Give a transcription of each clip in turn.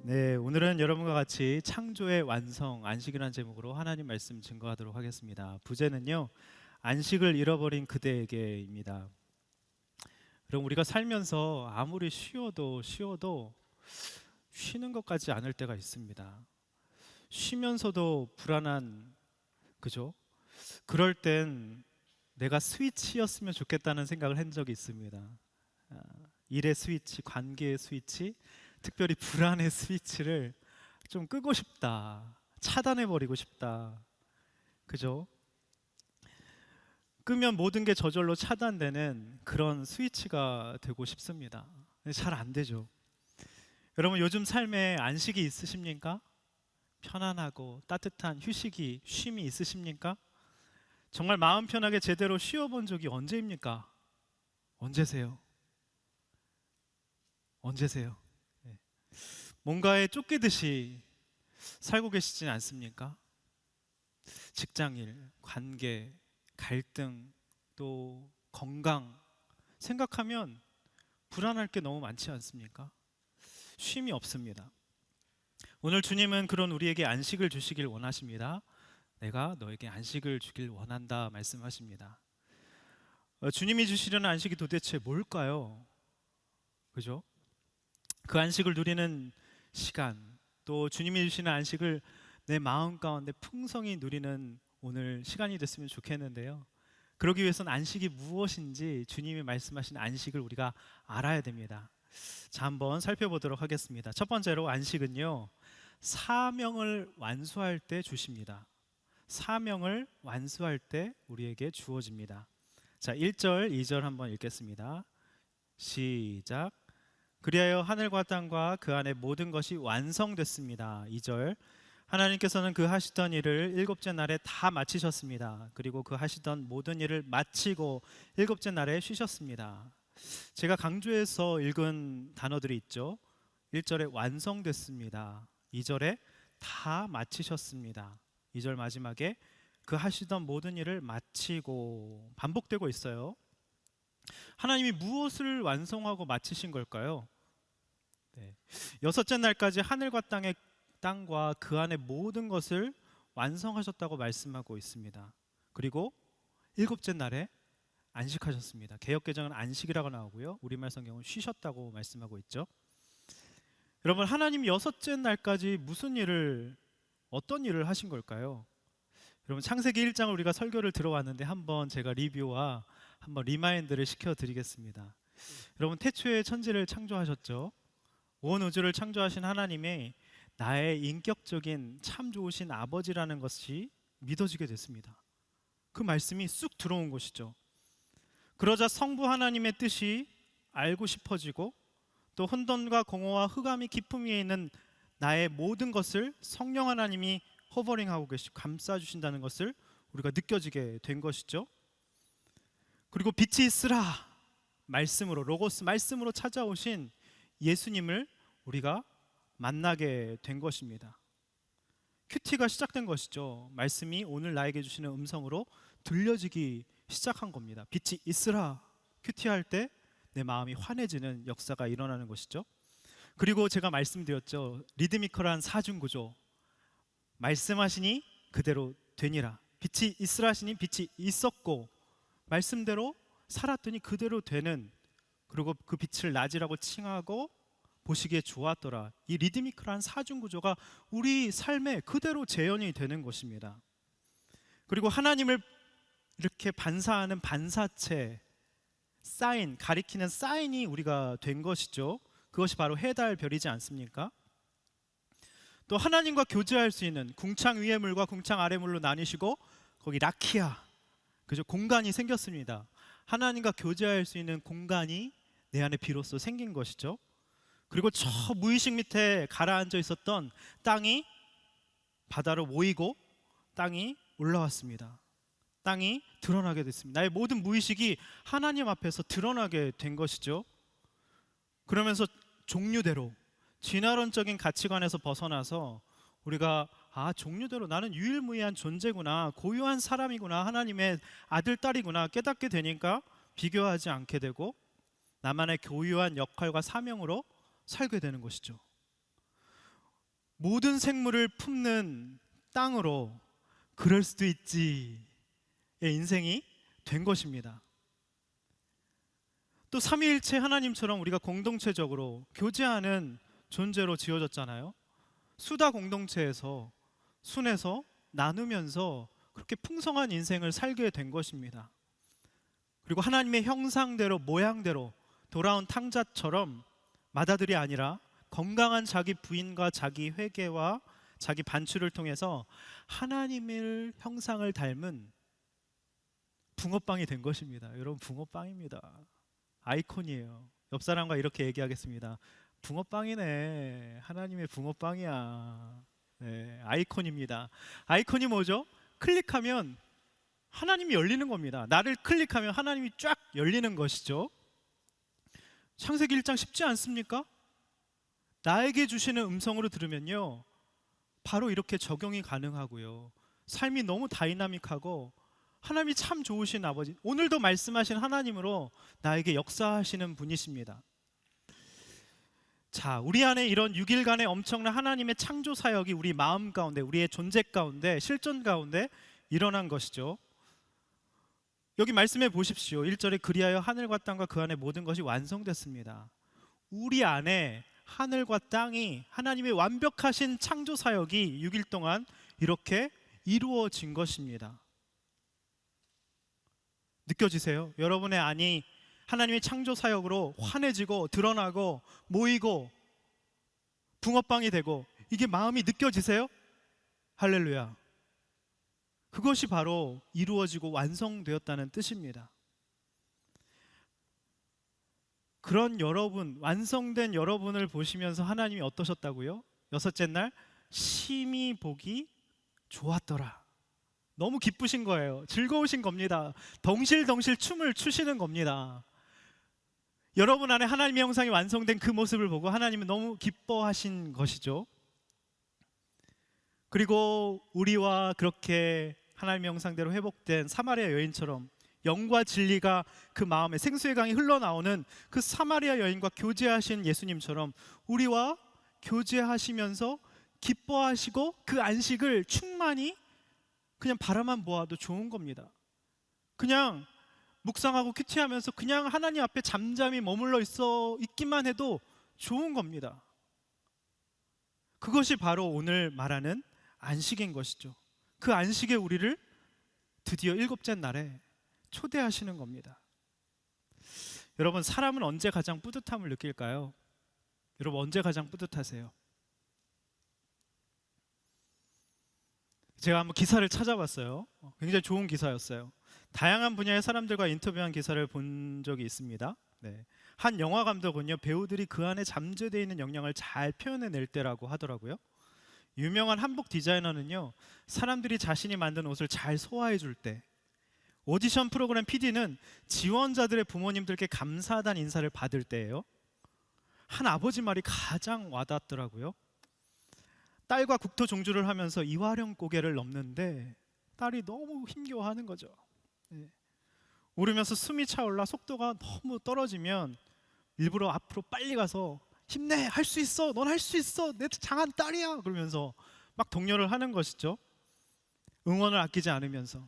네, 오늘은 여러분과 같이 창조의 완성, 안식이라는 제목으로 하나님 말씀 증거하도록 하겠습니다. 부제는요, 안식을 잃어버린 그대에게입니다. 그럼 우리가 살면서 아무리 쉬어도 쉬는 것 같지 않을 때가 있습니다. 쉬면서도 불안한, 그죠? 그럴 땐 내가 스위치였으면 좋겠다는 생각을 한 적이 있습니다. 일의 스위치, 관계의 스위치, 특별히 불안의 스위치를 좀 끄고 싶다, 차단해버리고 싶다, 그죠? 끄면 모든 게 저절로 차단되는 그런 스위치가 되고 싶습니다. 잘 안 되죠. 여러분, 요즘 삶에 안식이 있으십니까? 편안하고 따뜻한 휴식이, 쉼이 있으십니까? 정말 마음 편하게 제대로 쉬어본 적이 언제입니까? 언제세요? 언제세요? 네. 뭔가에 쫓기듯이 살고 계시진 않습니까? 직장일, 관계, 갈등, 또 건강 생각하면 불안할 게 너무 많지 않습니까? 쉼이 없습니다. 오늘 주님은 그런 우리에게 안식을 주시길 원하십니다. 내가 너에게 안식을 주길 원한다 말씀하십니다. 주님이 주시려는 안식이 도대체 뭘까요? 그죠? 그 안식을 누리는 시간, 또 주님이 주시는 안식을 내 마음 가운데 풍성히 누리는 오늘 시간이 됐으면 좋겠는데요. 그러기 위해서는 안식이 무엇인지 주님이 말씀하신 안식을 우리가 알아야 됩니다. 자, 한번 살펴보도록 하겠습니다. 첫 번째로 안식은요, 사명을 완수할 때 주십니다. 사명을 완수할 때 우리에게 주어집니다. 자, 1절, 2절 한번 읽겠습니다. 시작. 그리하여 하늘과 땅과 그 안에 모든 것이 완성됐습니다. 2절. 하나님께서는 그 하시던 일을 일곱째 날에 다 마치셨습니다. 그리고 그 하시던 모든 일을 마치고 일곱째 날에 쉬셨습니다. 제가 강조해서 읽은 단어들이 있죠. 1절에 완성됐습니다. 2절에 다 마치셨습니다. 2절 마지막에 그 하시던 모든 일을 마치고, 반복되고 있어요. 하나님이 무엇을 완성하고 마치신 걸까요? 네. 여섯째 날까지 하늘과 땅과 그 안에 모든 것을 완성하셨다고 말씀하고 있습니다. 그리고 일곱째 날에 안식하셨습니다. 개역개정은 안식이라고 나오고요, 우리말 성경은 쉬셨다고 말씀하고 있죠. 여러분, 하나님 여섯째 날까지 어떤 일을 하신 걸까요? 여러분, 창세기 1장을 우리가 설교를 들어왔는데 한번 제가 리뷰와 한번 리마인드를 시켜드리겠습니다. 여러분, 태초에 천지를 창조하셨죠. 온 우주를 창조하신 하나님이 나의 인격적인 참 좋으신 아버지라는 것이 믿어지게 됐습니다. 그 말씀이 쑥 들어온 것이죠. 그러자 성부 하나님의 뜻이 알고 싶어지고, 또 혼돈과 공허와 흑암이 깊음 위에 있는 나의 모든 것을 성령 하나님이 허버링하고 계시고 감싸주신다는 것을 우리가 느껴지게 된 것이죠. 그리고 빛이 있으라 말씀으로, 로고스 말씀으로 찾아오신 예수님을 우리가 만나게 된 것입니다. 큐티가 시작된 것이죠. 말씀이 오늘 나에게 주시는 음성으로 들려지기 시작한 겁니다. 빛이 있으라 큐티할 때 내 마음이 환해지는 역사가 일어나는 것이죠. 그리고 제가 말씀드렸죠. 리드미컬한 사중구조, 말씀하시니 그대로 되니라. 빛이 있으라 하시니 빛이 있었고, 말씀대로 살았더니 그대로 되는, 그리고 그 빛을 낮이라고 칭하고 보시기에 좋았더라. 이 리드미컬한 사중구조가 우리 삶에 그대로 재현이 되는 것입니다. 그리고 하나님을 이렇게 반사하는 반사체, 사인, 가리키는 사인이 우리가 된 것이죠. 그것이 바로 해달 별이지 않습니까? 또 하나님과 교제할 수 있는, 궁창 위의 물과 궁창 아래 물로 나뉘시고 거기 라키아, 그죠? 공간이 생겼습니다. 하나님과 교제할 수 있는 공간이 내 안에 비로소 생긴 것이죠. 그리고 저 무의식 밑에 가라앉아 있었던 땅이 바다로 모이고 땅이 올라왔습니다. 땅이 드러나게 됐습니다. 나의 모든 무의식이 하나님 앞에서 드러나게 된 것이죠. 그러면서 종류대로, 진화론적인 가치관에서 벗어나서 우리가 종류대로 나는 유일무이한 존재구나, 고유한 사람이구나, 하나님의 아들, 딸이구나 깨닫게 되니까 비교하지 않게 되고 나만의 고유한 역할과 사명으로 살게 되는 것이죠. 모든 생물을 품는 땅으로 그럴 수도 있지의 인생이 된 것입니다. 또 삼위일체 하나님처럼 우리가 공동체적으로 교제하는 존재로 지어졌잖아요. 수다 공동체에서 순에서 나누면서 그렇게 풍성한 인생을 살게 된 것입니다. 그리고 하나님의 형상대로 모양대로 돌아온 탕자처럼 마다들이 아니라 건강한 자기 부인과 자기 회개와 자기 반추를 통해서 하나님의 형상을 닮은 붕어빵이 된 것입니다. 여러분, 붕어빵입니다. 아이콘이에요. 옆 사람과 이렇게 얘기하겠습니다. 붕어빵이네. 하나님의 붕어빵이야. 네, 아이콘입니다. 아이콘이 뭐죠? 클릭하면 하나님이 열리는 겁니다. 나를 클릭하면 하나님이 쫙 열리는 것이죠. 창세기 1장 쉽지 않습니까? 나에게 주시는 음성으로 들으면요, 바로 이렇게 적용이 가능하고요. 삶이 너무 다이나믹하고 하나님이 참 좋으신 아버지, 오늘도 말씀하신 하나님으로 나에게 역사하시는 분이십니다. 자, 우리 안에 이런 6일간의 엄청난 하나님의 창조 사역이 우리 마음 가운데, 우리의 존재 가운데, 실존 가운데 일어난 것이죠. 여기 말씀해 보십시오. 1절에 그리하여 하늘과 땅과 그 안에 모든 것이 완성됐습니다. 우리 안에 하늘과 땅이 하나님의 완벽하신 창조 사역이 6일 동안 이렇게 이루어진 것입니다. 느껴지세요? 여러분의 안이 하나님의 창조 사역으로 환해지고 드러나고 모이고 붕어빵이 되고, 이게 마음이 느껴지세요? 할렐루야. 그것이 바로 이루어지고 완성되었다는 뜻입니다. 그런 여러분, 완성된 여러분을 보시면서 하나님이 어떠셨다고요? 여섯째 날 심히 보기 좋았더라. 너무 기쁘신 거예요. 즐거우신 겁니다. 덩실덩실 춤을 추시는 겁니다. 여러분 안에 하나님의 형상이 완성된 그 모습을 보고 하나님은 너무 기뻐하신 것이죠. 그리고 우리와 그렇게 하나님의 형상대로 회복된 사마리아 여인처럼 영과 진리가 그 마음에 생수의 강이 흘러나오는 그 사마리아 여인과 교제하신 예수님처럼 우리와 교제하시면서 기뻐하시고 그 안식을 충만히 그냥 바라만 보아도 좋은 겁니다. 그냥 묵상하고 큐티하면서 그냥 하나님 앞에 잠잠히 머물러 있기만 해도 좋은 겁니다. 그것이 바로 오늘 말하는 안식인 것이죠. 그 안식에 우리를 드디어 7째 날에 초대하시는 겁니다. 여러분, 사람은 언제 가장 뿌듯함을 느낄까요? 여러분, 언제 가장 뿌듯하세요? 제가 한번 기사를 찾아봤어요. 굉장히 좋은 기사였어요. 다양한 분야의 사람들과 인터뷰한 기사를 본 적이 있습니다. 네. 한 영화 감독은요, 배우들이 그 안에 잠재되어 있는 역량을 잘 표현해낼 때라고 하더라고요. 유명한 한복 디자이너는요, 사람들이 자신이 만든 옷을 잘 소화해 줄 때, 오디션 프로그램 PD는 지원자들의 부모님들께 감사하다는 인사를 받을 때예요. 한 아버지 말이 가장 와닿더라고요. 딸과 국토 종주를 하면서 이화령 고개를 넘는데 딸이 너무 힘겨워하는 거죠. 오르면서 숨이 차올라 속도가 너무 떨어지면 일부러 앞으로 빨리 가서 힘내, 할 수 있어, 넌 할 수 있어, 내 장한 딸이야, 그러면서 막 독려를 하는 것이죠. 응원을 아끼지 않으면서.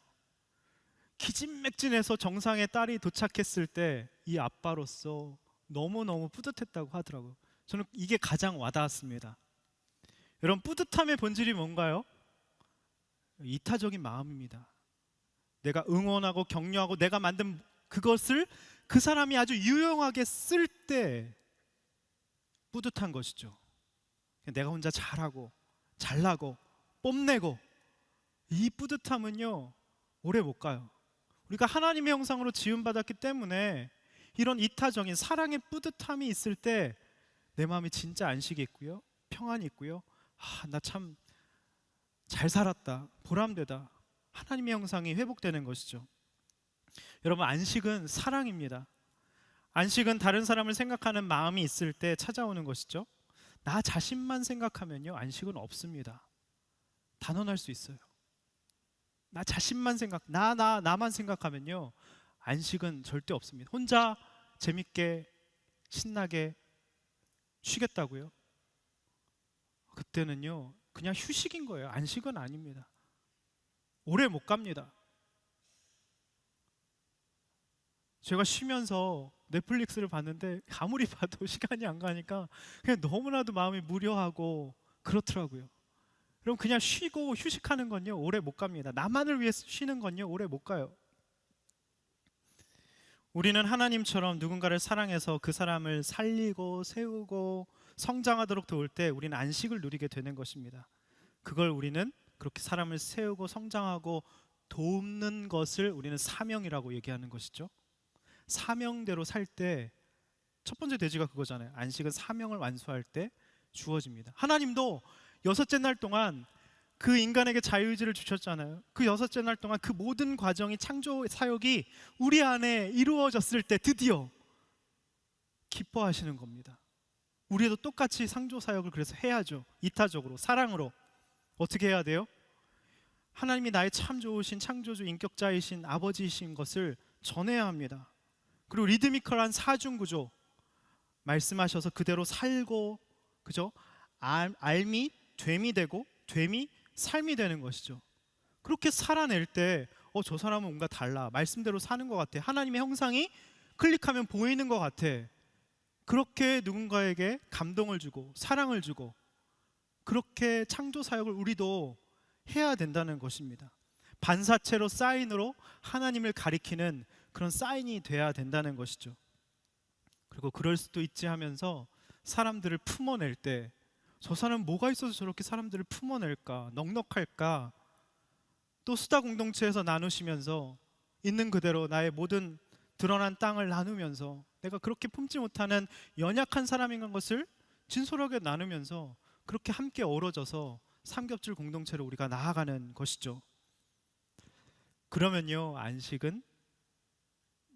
기진맥진해서 정상에 딸이 도착했을 때 이 아빠로서 너무너무 뿌듯했다고 하더라고요. 저는 이게 가장 와닿았습니다. 여러분, 뿌듯함의 본질이 뭔가요? 이타적인 마음입니다. 내가 응원하고 격려하고 내가 만든 그것을 그 사람이 아주 유용하게 쓸 때 뿌듯한 것이죠. 내가 혼자 잘하고 잘나고 뽐내고, 이 뿌듯함은요 오래 못 가요. 우리가 하나님의 형상으로 지음받았기 때문에 이런 이타적인 사랑의 뿌듯함이 있을 때 내 마음이 진짜 안식이 있고요, 평안이 있고요, 나 참 잘 살았다, 보람되다, 하나님의 형상이 회복되는 것이죠. 여러분, 안식은 사랑입니다. 안식은 다른 사람을 생각하는 마음이 있을 때 찾아오는 것이죠. 나 자신만 생각하면요 안식은 없습니다. 단언할 수 있어요. 나 자신만 나만 생각하면요 안식은 절대 없습니다. 혼자 재밌게 신나게 쉬겠다고요? 그때는요 그냥 휴식인 거예요. 안식은 아닙니다. 오래 못 갑니다. 제가 쉬면서 넷플릭스를 봤는데 아무리 봐도 시간이 안 가니까 그냥 너무나도 마음이 무료하고 그렇더라고요. 그럼 그냥 쉬고 휴식하는 건요 오래 못 갑니다. 나만을 위해 쉬는 건요 오래 못 가요. 우리는 하나님처럼 누군가를 사랑해서 그 사람을 살리고 세우고 성장하도록 도울 때 우리는 안식을 누리게 되는 것입니다. 그걸 우리는 그렇게 사람을 세우고 성장하고 돕는 것을 우리는 사명이라고 얘기하는 것이죠. 사명대로 살 때 첫 번째 대지가 그거잖아요. 안식은 사명을 완수할 때 주어집니다. 하나님도 여섯째 날 동안 그 인간에게 자유의지를 주셨잖아요. 그 여섯째 날 동안 그 모든 과정이 창조 사역이 우리 안에 이루어졌을 때 드디어 기뻐하시는 겁니다. 우리도 똑같이 창조 사역을 그래서 해야죠. 이타적으로, 사랑으로. 어떻게 해야 돼요? 하나님이 나의 참 좋으신 창조주 인격자이신 아버지이신 것을 전해야 합니다. 그리고 리드미컬한 사중구조 말씀하셔서 그대로 살고, 그죠? 알미 됨이 되고 됨이 삶이 되는 것이죠. 그렇게 살아낼 때 저 사람은 뭔가 달라, 말씀대로 사는 것 같아, 하나님의 형상이 클릭하면 보이는 것 같아, 그렇게 누군가에게 감동을 주고 사랑을 주고 그렇게 창조 사역을 우리도 해야 된다는 것입니다. 반사체로 사인으로 하나님을 가리키는 그런 사인이 돼야 된다는 것이죠. 그리고 그럴 수도 있지 하면서 사람들을 품어낼 때 저 사람은 뭐가 있어서 저렇게 사람들을 품어낼까, 넉넉할까, 또 수다 공동체에서 나누시면서 있는 그대로 나의 모든 드러난 땅을 나누면서 내가 그렇게 품지 못하는 연약한 사람인 것을 진솔하게 나누면서 그렇게 함께 어우러져서 삼겹줄 공동체로 우리가 나아가는 것이죠. 그러면요 안식은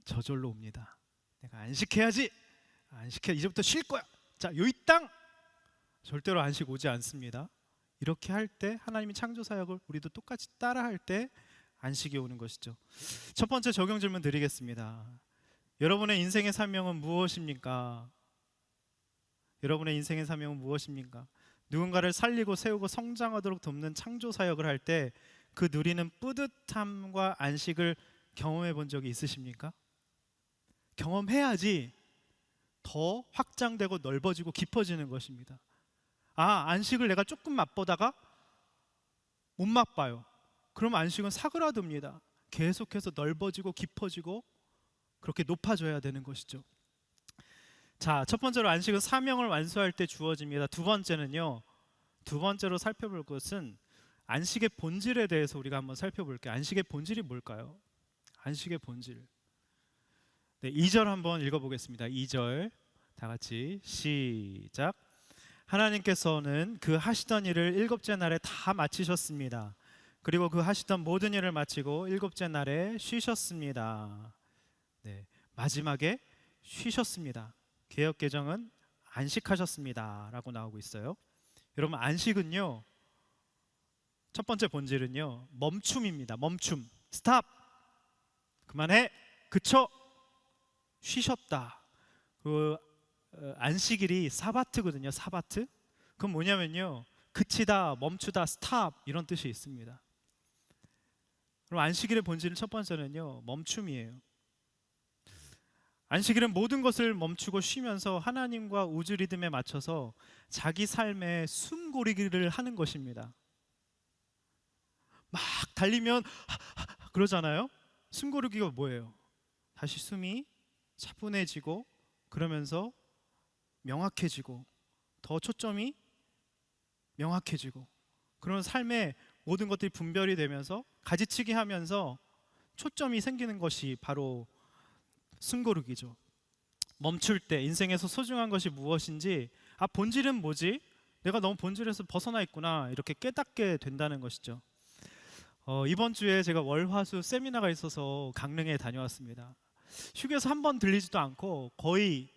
저절로 옵니다. 내가 안식해야지, 이제부터 쉴 거야, 자 요 이 땅, 절대로 안식 오지 않습니다. 이렇게 할 때 하나님이 창조 사역을 우리도 똑같이 따라할 때 안식이 오는 것이죠. 첫 번째 적용 질문 드리겠습니다. 여러분의 인생의 사명은 무엇입니까? 여러분의 인생의 사명은 무엇입니까? 누군가를 살리고 세우고 성장하도록 돕는 창조 사역을 할 때 그 누리는 뿌듯함과 안식을 경험해 본 적이 있으십니까? 경험해야지 더 확장되고 넓어지고 깊어지는 것입니다. 안식을 내가 조금 맛보다가 못 맛봐요. 그럼 안식은 사그라듭니다. 계속해서 넓어지고 깊어지고 그렇게 높아져야 되는 것이죠. 자, 첫 번째로 안식은 사명을 완수할 때 주어집니다. 두 번째로 살펴볼 것은 안식의 본질에 대해서 우리가 한번 살펴볼게요. 안식의 본질이 뭘까요? 안식의 본질. 네, 2절 한번 읽어보겠습니다. 2절 다 같이 시작. 하나님께서는 그 하시던 일을 일곱째 날에 다 마치셨습니다. 그리고 그 하시던 모든 일을 마치고 일곱째 날에 쉬셨습니다. 네, 마지막에 쉬셨습니다. 개역개정은 안식하셨습니다 라고 나오고 있어요. 여러분, 안식은요 첫 번째 본질은요 멈춤입니다. 멈춤, 스탑, 그만해, 그쳐, 쉬셨다. 그 안식일이 사바트거든요. 사바트. 그건 뭐냐면요 그치다, 멈추다, 스탑 이런 뜻이 있습니다. 그럼 안식일의 본질은 첫 번째는요 멈춤이에요. 안식일은 모든 것을 멈추고 쉬면서 하나님과 우주 리듬에 맞춰서 자기 삶의 숨고르기를 하는 것입니다. 막 달리면 그러잖아요. 숨고르기가 뭐예요? 다시 숨이 차분해지고 그러면서 명확해지고 더 초점이 명확해지고 그런 삶의 모든 것들이 분별이 되면서 가지치기 하면서 초점이 생기는 것이 바로 숨고르기죠. 멈출 때 인생에서 소중한 것이 무엇인지, 본질은 뭐지? 내가 너무 본질에서 벗어나 있구나 이렇게 깨닫게 된다는 것이죠. 이번 주에 제가 월화수 세미나가 있어서 강릉에 다녀왔습니다. 휴게소 한 번 들리지도 않고 거의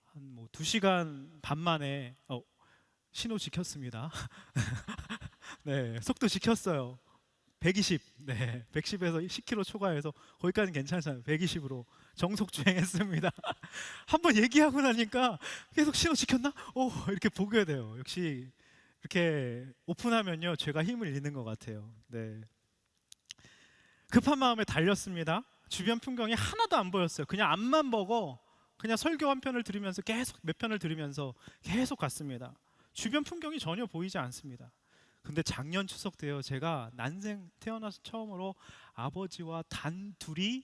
한 2시간 반 만에 신호 지켰습니다. 네, 속도 지켰어요. 120, 네, 110에서 10km 초과해서 거기까지는 괜찮잖아요. 120으로 정속 주행했습니다. 한번 얘기하고 나니까 계속 신호 지켰나? 이렇게 보게 돼요. 역시 이렇게 오픈하면요 제가 힘을 잃는 것 같아요. 네. 급한 마음에 달렸습니다. 주변 풍경이 하나도 안 보였어요. 그냥 앞만 보고 그냥 설교 한 편을 들으면서 계속 몇 편을 들으면서 계속 갔습니다. 주변 풍경이 전혀 보이지 않습니다. 근데 작년 추석 때요 제가 난생 태어나서 처음으로 아버지와 단둘이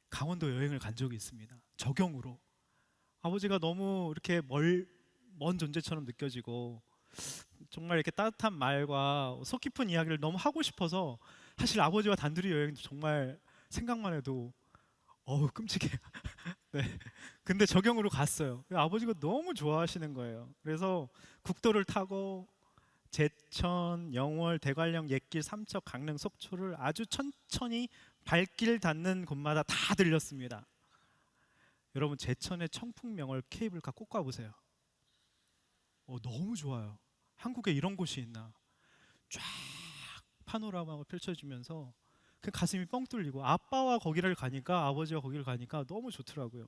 강원도 여행을 간 적이 있습니다. 적용으로. 아버지가 너무 이렇게 먼 존재처럼 느껴지고 정말 이렇게 따뜻한 말과 속 깊은 이야기를 너무 하고 싶어서 사실 아버지와 단둘이 여행도 정말 생각만 해도 어우 끔찍해. 네. 근데 적용으로 갔어요. 아버지가 너무 좋아하시는 거예요. 그래서 국도를 타고 제천, 영월, 대관령, 옛길, 삼척, 강릉, 속초를 아주 천천히 발길 닿는 곳마다 다 들렸습니다. 여러분 제천의 청풍명월 케이블카 꼭 가보세요. 너무 좋아요. 한국에 이런 곳이 있나. 쫙 파노라마가 펼쳐지면서 그 가슴이 뻥 뚫리고 아빠와 거기를 가니까 아버지와 거기를 가니까 너무 좋더라고요.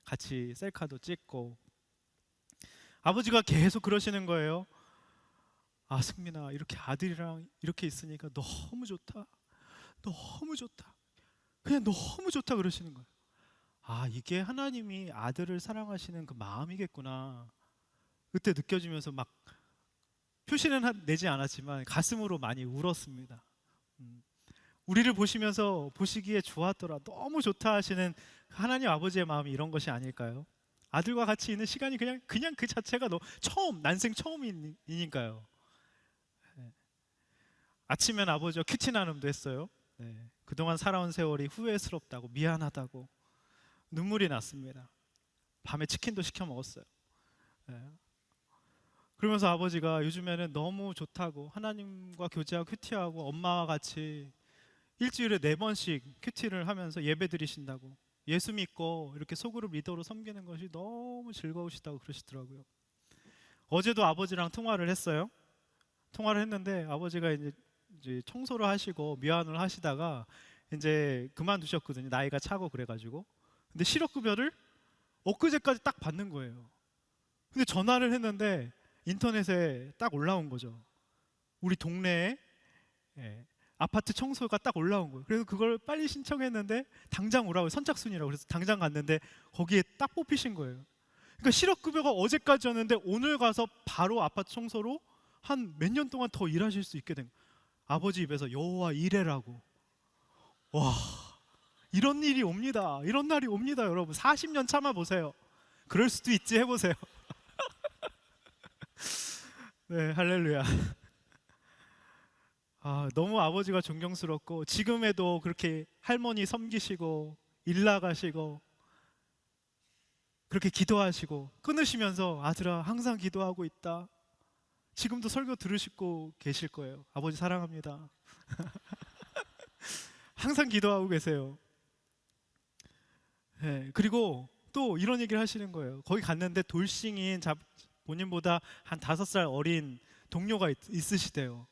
같이 셀카도 찍고 아버지가 계속 그러시는 거예요. 아 승민아 이렇게 아들이랑 이렇게 있으니까 너무 좋다. 너무 좋다. 그냥 너무 좋다 그러시는 거예요. 아 이게 하나님이 아들을 사랑하시는 그 마음이겠구나. 그때 느껴지면서 막 표시는 내지 않았지만 가슴으로 많이 울었습니다. 우리를 보시면서 보시기에 좋았더라 너무 좋다 하시는 하나님 아버지의 마음이 이런 것이 아닐까요? 아들과 같이 있는 시간이 그냥 그 자체가 난생 처음이니까요. 네. 아침엔 아버지와 큐티 나눔도 했어요. 네. 그동안 살아온 세월이 후회스럽다고 미안하다고 눈물이 났습니다. 밤에 치킨도 시켜 먹었어요. 네. 그러면서 아버지가 요즘에는 너무 좋다고 하나님과 교제하고 큐티하고 엄마와 같이 일주일에 4번씩 큐티를 하면서 예배 드리신다고 예수 믿고 이렇게 소그룹 리더로 섬기는 것이 너무 즐거우시다고 그러시더라고요. 어제도 아버지랑 통화를 했어요. 통화를 했는데 아버지가 이제 청소를 하시고 미안을 하시다가 이제 그만두셨거든요. 나이가 차고 그래가지고. 근데 실업급여를 엊그제까지 딱 받는 거예요. 근데 전화를 했는데 인터넷에 딱 올라온 거죠. 우리 동네에 아파트 청소가 딱 올라온 거예요. 그래서 그걸 빨리 신청했는데 당장 오라고 선착순이라고 그래서 당장 갔는데 거기에 딱 뽑히신 거예요. 그러니까 실업급여가 어제까지였는데 오늘 가서 바로 아파트 청소로 한 몇 년 동안 더 일하실 수 있게 된 거예요. 아버지 입에서 여호와 이레라고. 와 이런 일이 옵니다. 이런 날이 옵니다. 여러분 40년 참아보세요. 그럴 수도 있지 해보세요. 네 할렐루야. 너무 아버지가 존경스럽고 지금에도 그렇게 할머니 섬기시고 일 나가시고 그렇게 기도하시고 끊으시면서 아들아 항상 기도하고 있다. 지금도 설교 들으시고 계실 거예요. 아버지 사랑합니다. 항상 기도하고 계세요. 네, 그리고 또 이런 얘기를 하시는 거예요. 거기 갔는데 돌싱인 본인보다 한 5살 어린 동료가 있으시대요.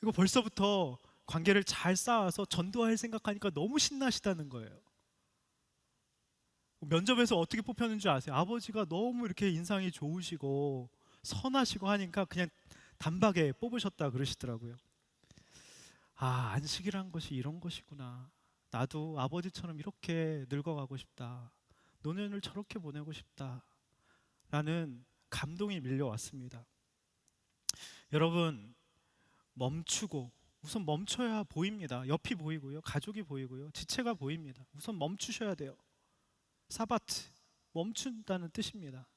이거 벌써부터 관계를 잘 쌓아서 전도할 생각하니까 너무 신나시다는 거예요. 면접에서 어떻게 뽑혔는 줄 아세요? 아버지가 너무 이렇게 인상이 좋으시고 선하시고 하니까 그냥 단박에 뽑으셨다 그러시더라고요. 안식이란 것이 이런 것이구나. 나도 아버지처럼 이렇게 늙어가고 싶다. 노년을 저렇게 보내고 싶다. 라는 감동이 밀려왔습니다. 여러분 멈추고 우선 멈춰야 보입니다. 옆이 보이고요. 가족이 보이고요. 지체가 보입니다. 우선 멈추셔야 돼요. 사바트, 멈춘다는 뜻입니다.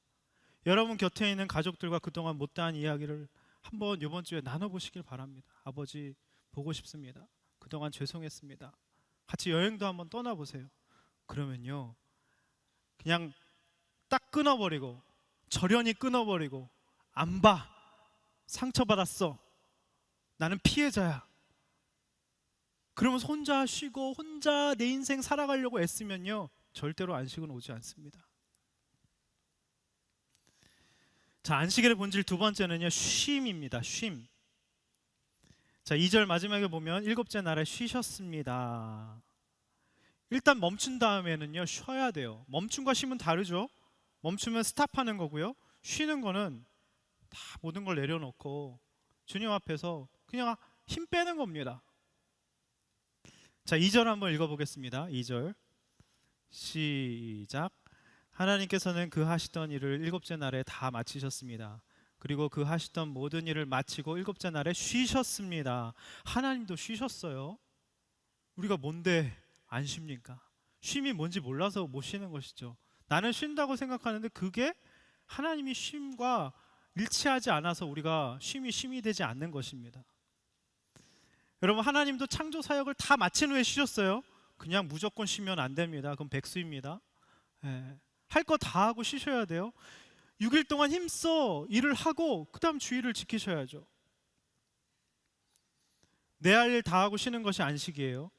여러분 곁에 있는 가족들과 그동안 못다한 이야기를 한번 이번 주에 나눠보시길 바랍니다. 아버지 보고 싶습니다. 그동안 죄송했습니다. 같이 여행도 한번 떠나보세요. 그러면요 그냥 딱 끊어버리고 절연히 끊어버리고 안 봐. 상처받았어. 나는 피해자야. 그러면서 혼자 쉬고 혼자 내 인생 살아가려고 애쓰면요 절대로 안식은 오지 않습니다. 자, 안식일의 본질 두 번째는요 쉼입니다. 쉼. 자, 2절 마지막에 보면 일곱째 날에 쉬셨습니다. 일단 멈춘 다음에는요 쉬어야 돼요. 멈춤과 쉼은 다르죠. 멈추면 스탑하는 거고요. 쉬는 거는 다 모든 걸 내려놓고 주님 앞에서 그냥 힘 빼는 겁니다. 자, 2절 한번 읽어보겠습니다. 2절 시작. 하나님께서는 그 하시던 일을 일곱째 날에 다 마치셨습니다. 그리고 그 하시던 모든 일을 마치고 일곱째 날에 쉬셨습니다. 하나님도 쉬셨어요. 우리가 뭔데 안 쉽니까? 쉼이 뭔지 몰라서 못 쉬는 것이죠. 나는 쉰다고 생각하는데 그게 하나님이 쉼과 일치하지 않아서 우리가 쉼이 되지 않는 것입니다. 여러분, 하나님도 창조 사역을 다 마친 후에 쉬셨어요. 그냥 무조건 쉬면 안 됩니다. 그럼 백수입니다. 할 거 다 하고 쉬셔야 돼요. 6일 동안 힘써 일을 하고 그 다음 주일을 지키셔야죠. 내 할 일 다 하고 쉬는 것이 안식이에요.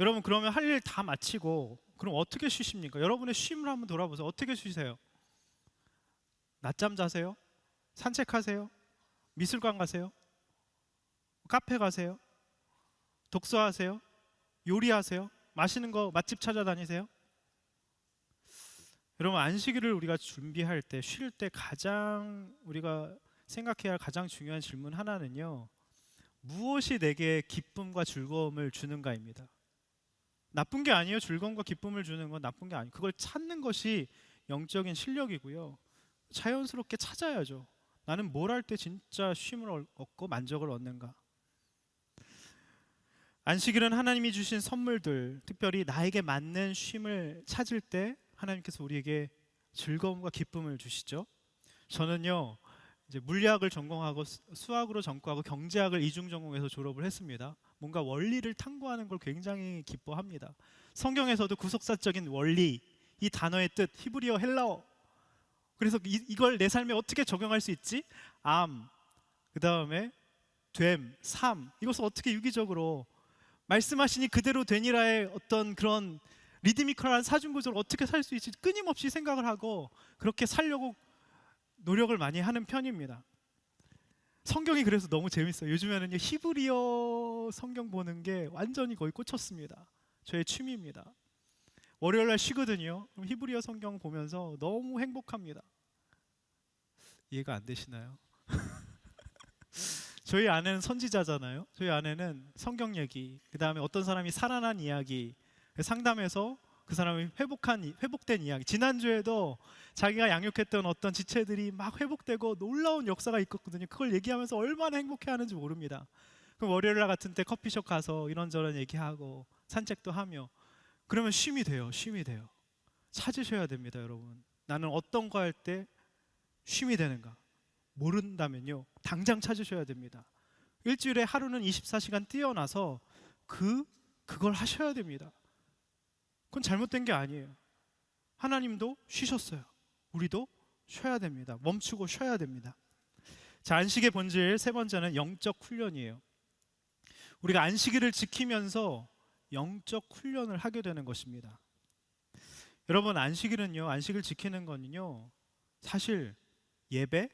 여러분, 그러면 할 일 다 마치고 그럼 어떻게 쉬십니까? 여러분의 쉼을 한번 돌아보세요. 어떻게 쉬세요? 낮잠 자세요? 산책하세요? 미술관 가세요? 카페 가세요? 독서하세요? 요리하세요? 맛있는 거 맛집 찾아다니세요? 여러분, 안식일을 우리가 준비할 때, 쉴 때 가장 우리가 생각해야 할 가장 중요한 질문 하나는요, 무엇이 내게 기쁨과 즐거움을 주는가입니다. 나쁜 게 아니에요. 즐거움과 기쁨을 주는 건 나쁜 게 아니에요. 그걸 찾는 것이 영적인 실력이고요. 자연스럽게 찾아야죠. 나는 뭘 할 때 진짜 쉼을 얻고 만족을 얻는가. 안식일은 하나님이 주신 선물들, 특별히 나에게 맞는 쉼을 찾을 때 하나님께서 우리에게 즐거움과 기쁨을 주시죠. 저는요, 이제 물리학을 전공하고 수학으로 전공하고 경제학을 이중 전공해서 졸업을 했습니다. 뭔가 원리를 탐구하는 걸 굉장히 기뻐합니다. 성경에서도 구속사적인 원리, 이 단어의 뜻, 히브리어, 헬라어. 그래서 이걸 내 삶에 어떻게 적용할 수 있지? 암, 그 다음에 됨, 삶, 이것을 어떻게 유기적으로 말씀하시니 그대로 되니라의 어떤 그런 리드미컬한 사중구조를 어떻게 살 수 있지 끊임없이 생각을 하고 그렇게 살려고 노력을 많이 하는 편입니다. 성경이 그래서 너무 재밌어요. 요즘에는 히브리어 성경 보는 게 완전히 거의 꽂혔습니다. 저의 취미입니다. 월요일날 쉬거든요. 그럼 히브리어 성경 보면서 너무 행복합니다. 이해가 안 되시나요? 저희 아내는 선지자잖아요. 저희 아내는 성경 얘기, 그 다음에 어떤 사람이 살아난 이야기, 상담에서 그 사람이 회복된 이야기. 지난주에도 자기가 양육했던 어떤 지체들이 막 회복되고 놀라운 역사가 있었거든요. 그걸 얘기하면서 얼마나 행복해하는지 모릅니다. 그럼 월요일 같은 때 커피숍 가서 이런저런 얘기하고 산책도 하며 그러면 쉼이 돼요. 쉼이 돼요. 찾으셔야 됩니다, 여러분. 나는 어떤 거 할 때 쉼이 되는가 모른다면요, 당장 찾으셔야 됩니다. 일주일에 하루는 24시간 뛰어나서 그걸 하셔야 됩니다. 그건 잘못된 게 아니에요. 하나님도 쉬셨어요. 우리도 쉬어야 됩니다. 멈추고 쉬어야 됩니다. 자, 안식의 본질 세 번째는 영적 훈련이에요. 우리가 안식일을 지키면서 영적 훈련을 하게 되는 것입니다. 여러분, 안식을 지키는 거는요, 사실 예배,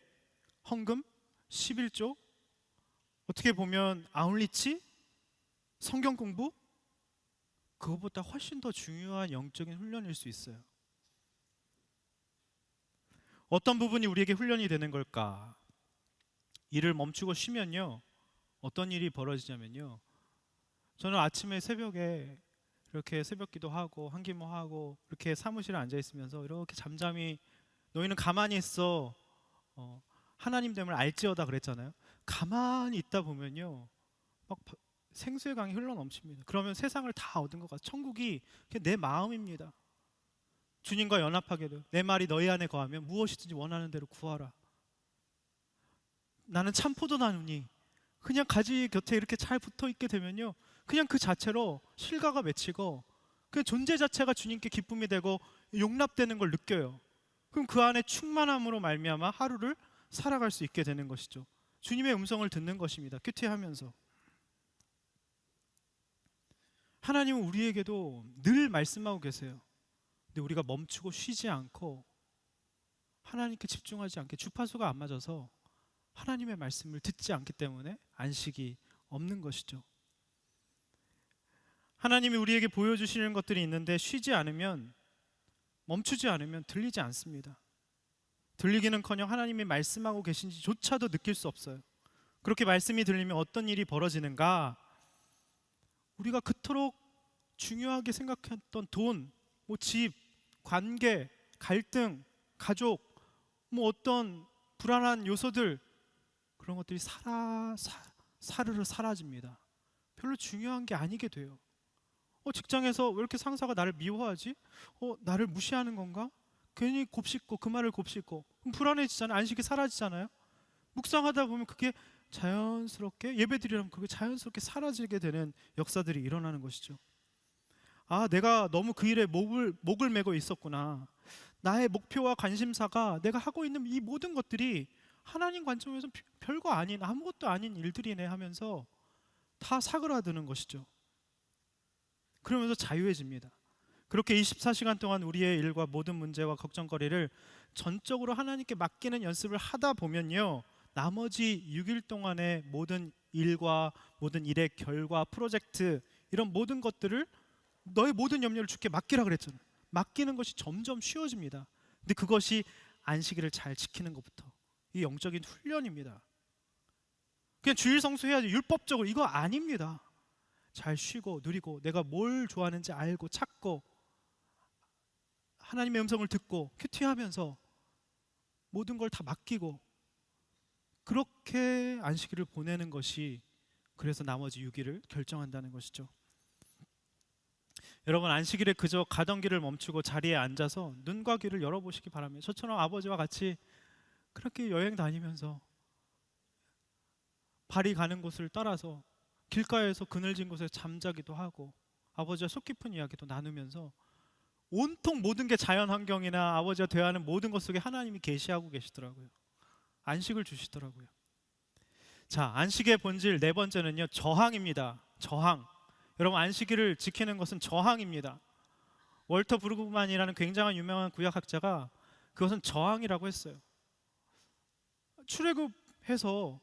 헌금, 11조, 어떻게 보면 아울리치, 성경 공부, 그것보다 훨씬 더 중요한 영적인 훈련일 수 있어요. 어떤 부분이 우리에게 훈련이 되는 걸까? 일을 멈추고 쉬면요, 어떤 일이 벌어지냐면요, 저는 아침에 새벽에 이렇게 새벽 기도하고 한기모하고 이렇게 사무실에 앉아 있으면서 이렇게 잠잠히, 너희는 가만히 있어, 하나님 됨을 알지어다 그랬잖아요. 가만히 있다 보면요, 막 생수의 강이 흘러 넘칩니다. 그러면 세상을 다 얻은 것 같아요. 천국이 내 마음입니다. 주님과 연합하게 돼요. 내 말이 너희 안에 거하면 무엇이든지 원하는 대로 구하라. 나는 참 포도나무니, 그냥 가지 곁에 이렇게 잘 붙어 있게 되면요, 그냥 그 자체로 실과가 맺히고 그 존재 자체가 주님께 기쁨이 되고 용납되는 걸 느껴요. 그럼 그 안에 충만함으로 말미암아 하루를 살아갈 수 있게 되는 것이죠. 주님의 음성을 듣는 것입니다. 큐티하면서. 하나님은 우리에게도 늘 말씀하고 계세요. 근데 우리가 멈추고 쉬지 않고 하나님께 집중하지 않게, 주파수가 안 맞아서 하나님의 말씀을 듣지 않기 때문에 안식이 없는 것이죠. 하나님이 우리에게 보여주시는 것들이 있는데 쉬지 않으면, 멈추지 않으면 들리지 않습니다. 들리기는커녕 하나님이 말씀하고 계신지조차도 느낄 수 없어요. 그렇게 말씀이 들리면 어떤 일이 벌어지는가? 우리가 그토록 중요하게 생각했던 돈, 뭐 집, 관계, 갈등, 가족, 뭐 어떤 불안한 요소들, 그런 것들이 사르르 사라집니다. 별로 중요한 게 아니게 돼요. 직장에서 왜 이렇게 상사가 나를 미워하지? 나를 무시하는 건가? 괜히 곱씹고 그 말을 곱씹고 그럼 불안해지잖아요. 안식이 사라지잖아요. 묵상하다 보면 그게 자연스럽게, 예배드리려면 그게 자연스럽게 사라지게 되는 역사들이 일어나는 것이죠. 아, 내가 너무 그 일에 목을 메고 있었구나. 나의 목표와 관심사가 내가 하고 있는 이 모든 것들이 하나님 관점에서 별거 아닌, 아무것도 아닌 일들이네 하면서 다 사그라드는 것이죠. 그러면서 자유해집니다. 그렇게 24시간 동안 우리의 일과 모든 문제와 걱정거리를 전적으로 하나님께 맡기는 연습을 하다 보면요, 나머지 6일 동안의 모든 일과 모든 일의 결과, 프로젝트, 이런 모든 것들을, 너의 모든 염려를 주께 맡기라 그랬잖아요. 맡기는 것이 점점 쉬워집니다. 근데 그것이 안식일을 잘 지키는 것부터, 이 영적인 훈련입니다. 그냥 주일 성수해야지 율법적으로, 이거 아닙니다. 잘 쉬고 누리고 내가 뭘 좋아하는지 알고 찾고 하나님의 음성을 듣고 큐티하면서 모든 걸 다 맡기고, 그렇게 안식일을 보내는 것이, 그래서 나머지 6일을 결정한다는 것이죠. 여러분, 안식일에 그저 가던 길을 멈추고 자리에 앉아서 눈과 귀를 열어보시기 바랍니다. 저처럼 아버지와 같이 그렇게 여행 다니면서 발이 가는 곳을 따라서 길가에서 그늘진 곳에 잠자기도 하고 아버지와 속 깊은 이야기도 나누면서 온통 모든 게 자연 환경이나 아버지와 대화하는 모든 것 속에 하나님이 계시하고 계시더라고요. 안식을 주시더라고요. 자, 안식의 본질 네 번째는요, 저항입니다. 저항. 여러분, 안식일을 지키는 것은 저항입니다. 월터 브루그만이라는 굉장한 유명한 구약학자가 그것은 저항이라고 했어요. 출애굽해서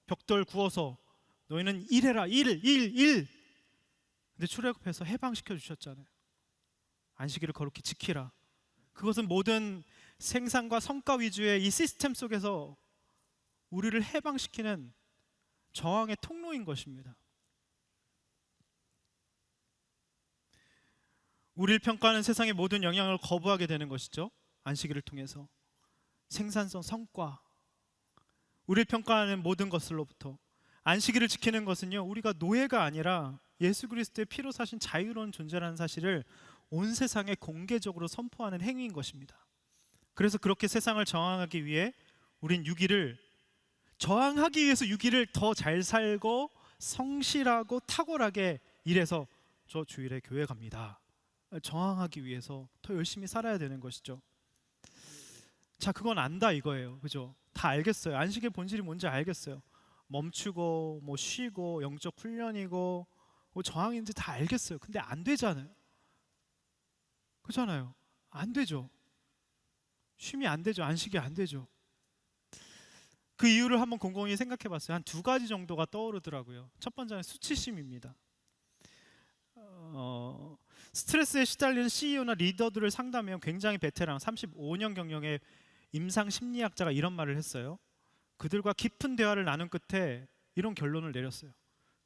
벽돌 구워서 너희는 일해라, 일. 근데 출애굽해서 해방시켜 주셨잖아요. 안식일을 거룩히 지키라. 그것은 모든 생산과 성과 위주의 이 시스템 속에서 우리를 해방시키는 저항의 통로인 것입니다. 우리를 평가하는 세상의 모든 영향을 거부하게 되는 것이죠. 안식일을 통해서 생산성, 성과, 우리를 평가하는 모든 것들로부터. 안식일을 지키는 것은요, 우리가 노예가 아니라 예수 그리스도의 피로 사신 자유로운 존재라는 사실을 온 세상에 공개적으로 선포하는 행위인 것입니다. 그래서 그렇게 세상을 저항하기 위해 우린 6일을, 저항하기 위해서 6일을 더 잘 살고 성실하고 탁월하게 일해서 저 주일에 교회 갑니다. 저항하기 위해서 더 열심히 살아야 되는 것이죠. 자, 그건 안다 이거예요. 그죠? 다 알겠어요. 안식의 본질이 뭔지 알겠어요. 멈추고 뭐 쉬고 영적 훈련이고 뭐 저항인지 다 알겠어요. 근데 안 되잖아요. 그렇잖아요. 안 되죠. 쉼이 안 되죠. 안식이 안 되죠. 그 이유를 한번 곰곰이 생각해 봤어요. 한 두 가지 정도가 떠오르더라고요. 첫 번째는 수치심입니다. 스트레스에 시달리는 CEO나 리더들을 상담하면 굉장히 베테랑 35년 경력의 임상 심리학자가 이런 말을 했어요. 그들과 깊은 대화를 나눈 끝에 이런 결론을 내렸어요.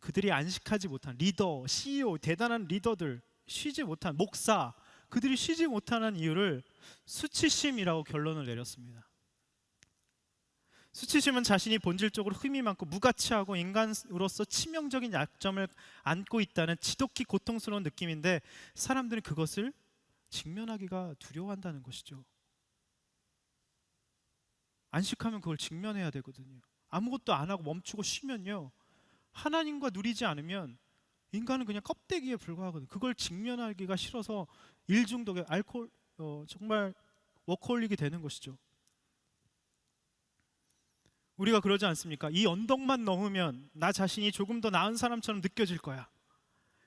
그들이 안식하지 못한 리더, CEO, 대단한 리더들, 쉬지 못한 목사, 그들이 쉬지 못하는 이유를 수치심이라고 결론을 내렸습니다. 수치심은 자신이 본질적으로 흠이 많고 무가치하고 인간으로서 치명적인 약점을 안고 있다는 지독히 고통스러운 느낌인데, 사람들은 그것을 직면하기가 두려워한다는 것이죠. 안식하면 그걸 직면해야 되거든요. 아무것도 안 하고 멈추고 쉬면요, 하나님과 누리지 않으면 인간은 그냥 껍데기에 불과하거든요. 그걸 직면하기가 싫어서 일중독에 정말 워커홀릭이 되는 것이죠. 우리가 그러지 않습니까? 이 언덕만 넘으면 나 자신이 조금 더 나은 사람처럼 느껴질 거야.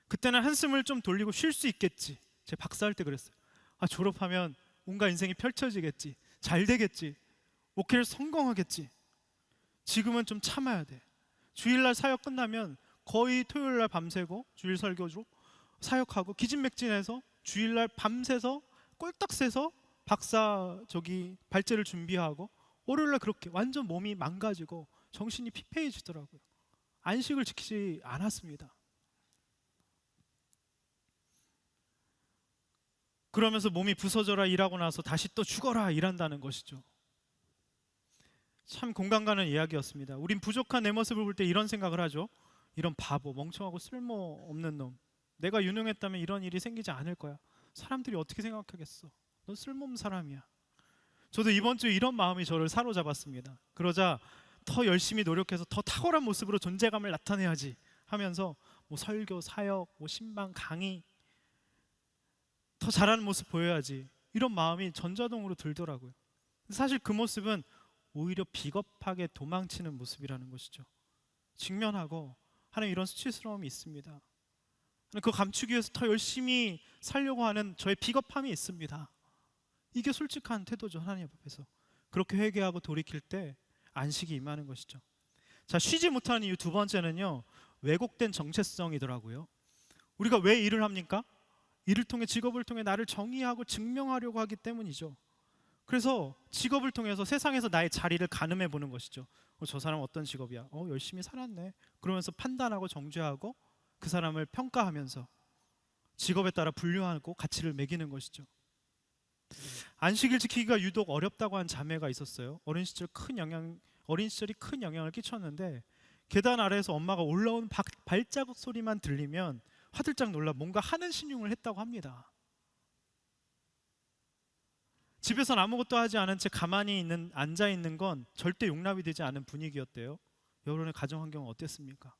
그때는 한숨을 좀 돌리고 쉴 수 있겠지. 제가 박사할 때 그랬어요. 졸업하면 뭔가 인생이 펼쳐지겠지. 잘 되겠지. 목회를 성공하겠지. 지금은 좀 참아야 돼. 주일날 사역 끝나면 거의 토요일날 밤새고 주일 설교로 사역하고 기진맥진해서 주일날 밤새서 꼴딱 새서 박사 저기 발제를 준비하고 월요일날 그렇게 완전 몸이 망가지고 정신이 피폐해지더라고요. 안식을 지키지 않았습니다. 그러면서 몸이 부서져라 일하고 나서 다시 또 죽어라 일한다는 것이죠. 참 공감 가는 이야기였습니다. 우린 부족한 내 모습을 볼 때 이런 생각을 하죠. 이런 바보, 멍청하고 쓸모없는 놈. 내가 유능했다면 이런 일이 생기지 않을 거야. 사람들이 어떻게 생각하겠어? 너 쓸모없는 사람이야. 저도 이번 주에 이런 마음이 저를 사로잡았습니다. 그러자 더 열심히 노력해서 더 탁월한 모습으로 존재감을 나타내야지 하면서 뭐 설교, 사역, 뭐 신방, 강의 더 잘하는 모습 보여야지, 이런 마음이 전자동으로 들더라고요. 사실 그 모습은 오히려 비겁하게 도망치는 모습이라는 것이죠. 직면하고 하는 이런 수치스러움이 있습니다. 그거 감추기 위해서 더 열심히 살려고 하는 저의 비겁함이 있습니다. 이게 솔직한 태도죠. 하나님 앞에서 그렇게 회개하고 돌이킬 때 안식이 임하는 것이죠. 자, 쉬지 못하는 이유 두 번째는요, 왜곡된 정체성이더라고요. 우리가 왜 일을 합니까? 일을 통해, 직업을 통해 나를 정의하고 증명하려고 하기 때문이죠. 그래서 직업을 통해서 세상에서 나의 자리를 가늠해 보는 것이죠. 저 사람 어떤 직업이야? 열심히 살았네. 그러면서 판단하고 정죄하고 그 사람을 평가하면서 직업에 따라 분류하고 가치를 매기는 것이죠. 안식일 지키기가 유독 어렵다고 한 자매가 있었어요. 어린 시절이 큰 영향을 끼쳤는데 계단 아래에서 엄마가 올라오는 발자국 소리만 들리면 화들짝 놀라 뭔가 하는 신용을 했다고 합니다. 집에선 아무것도 하지 않은 채 가만히 앉아 있는 건 절대 용납이 되지 않은 분위기였대요. 여러분의 가정 환경은 어땠습니까?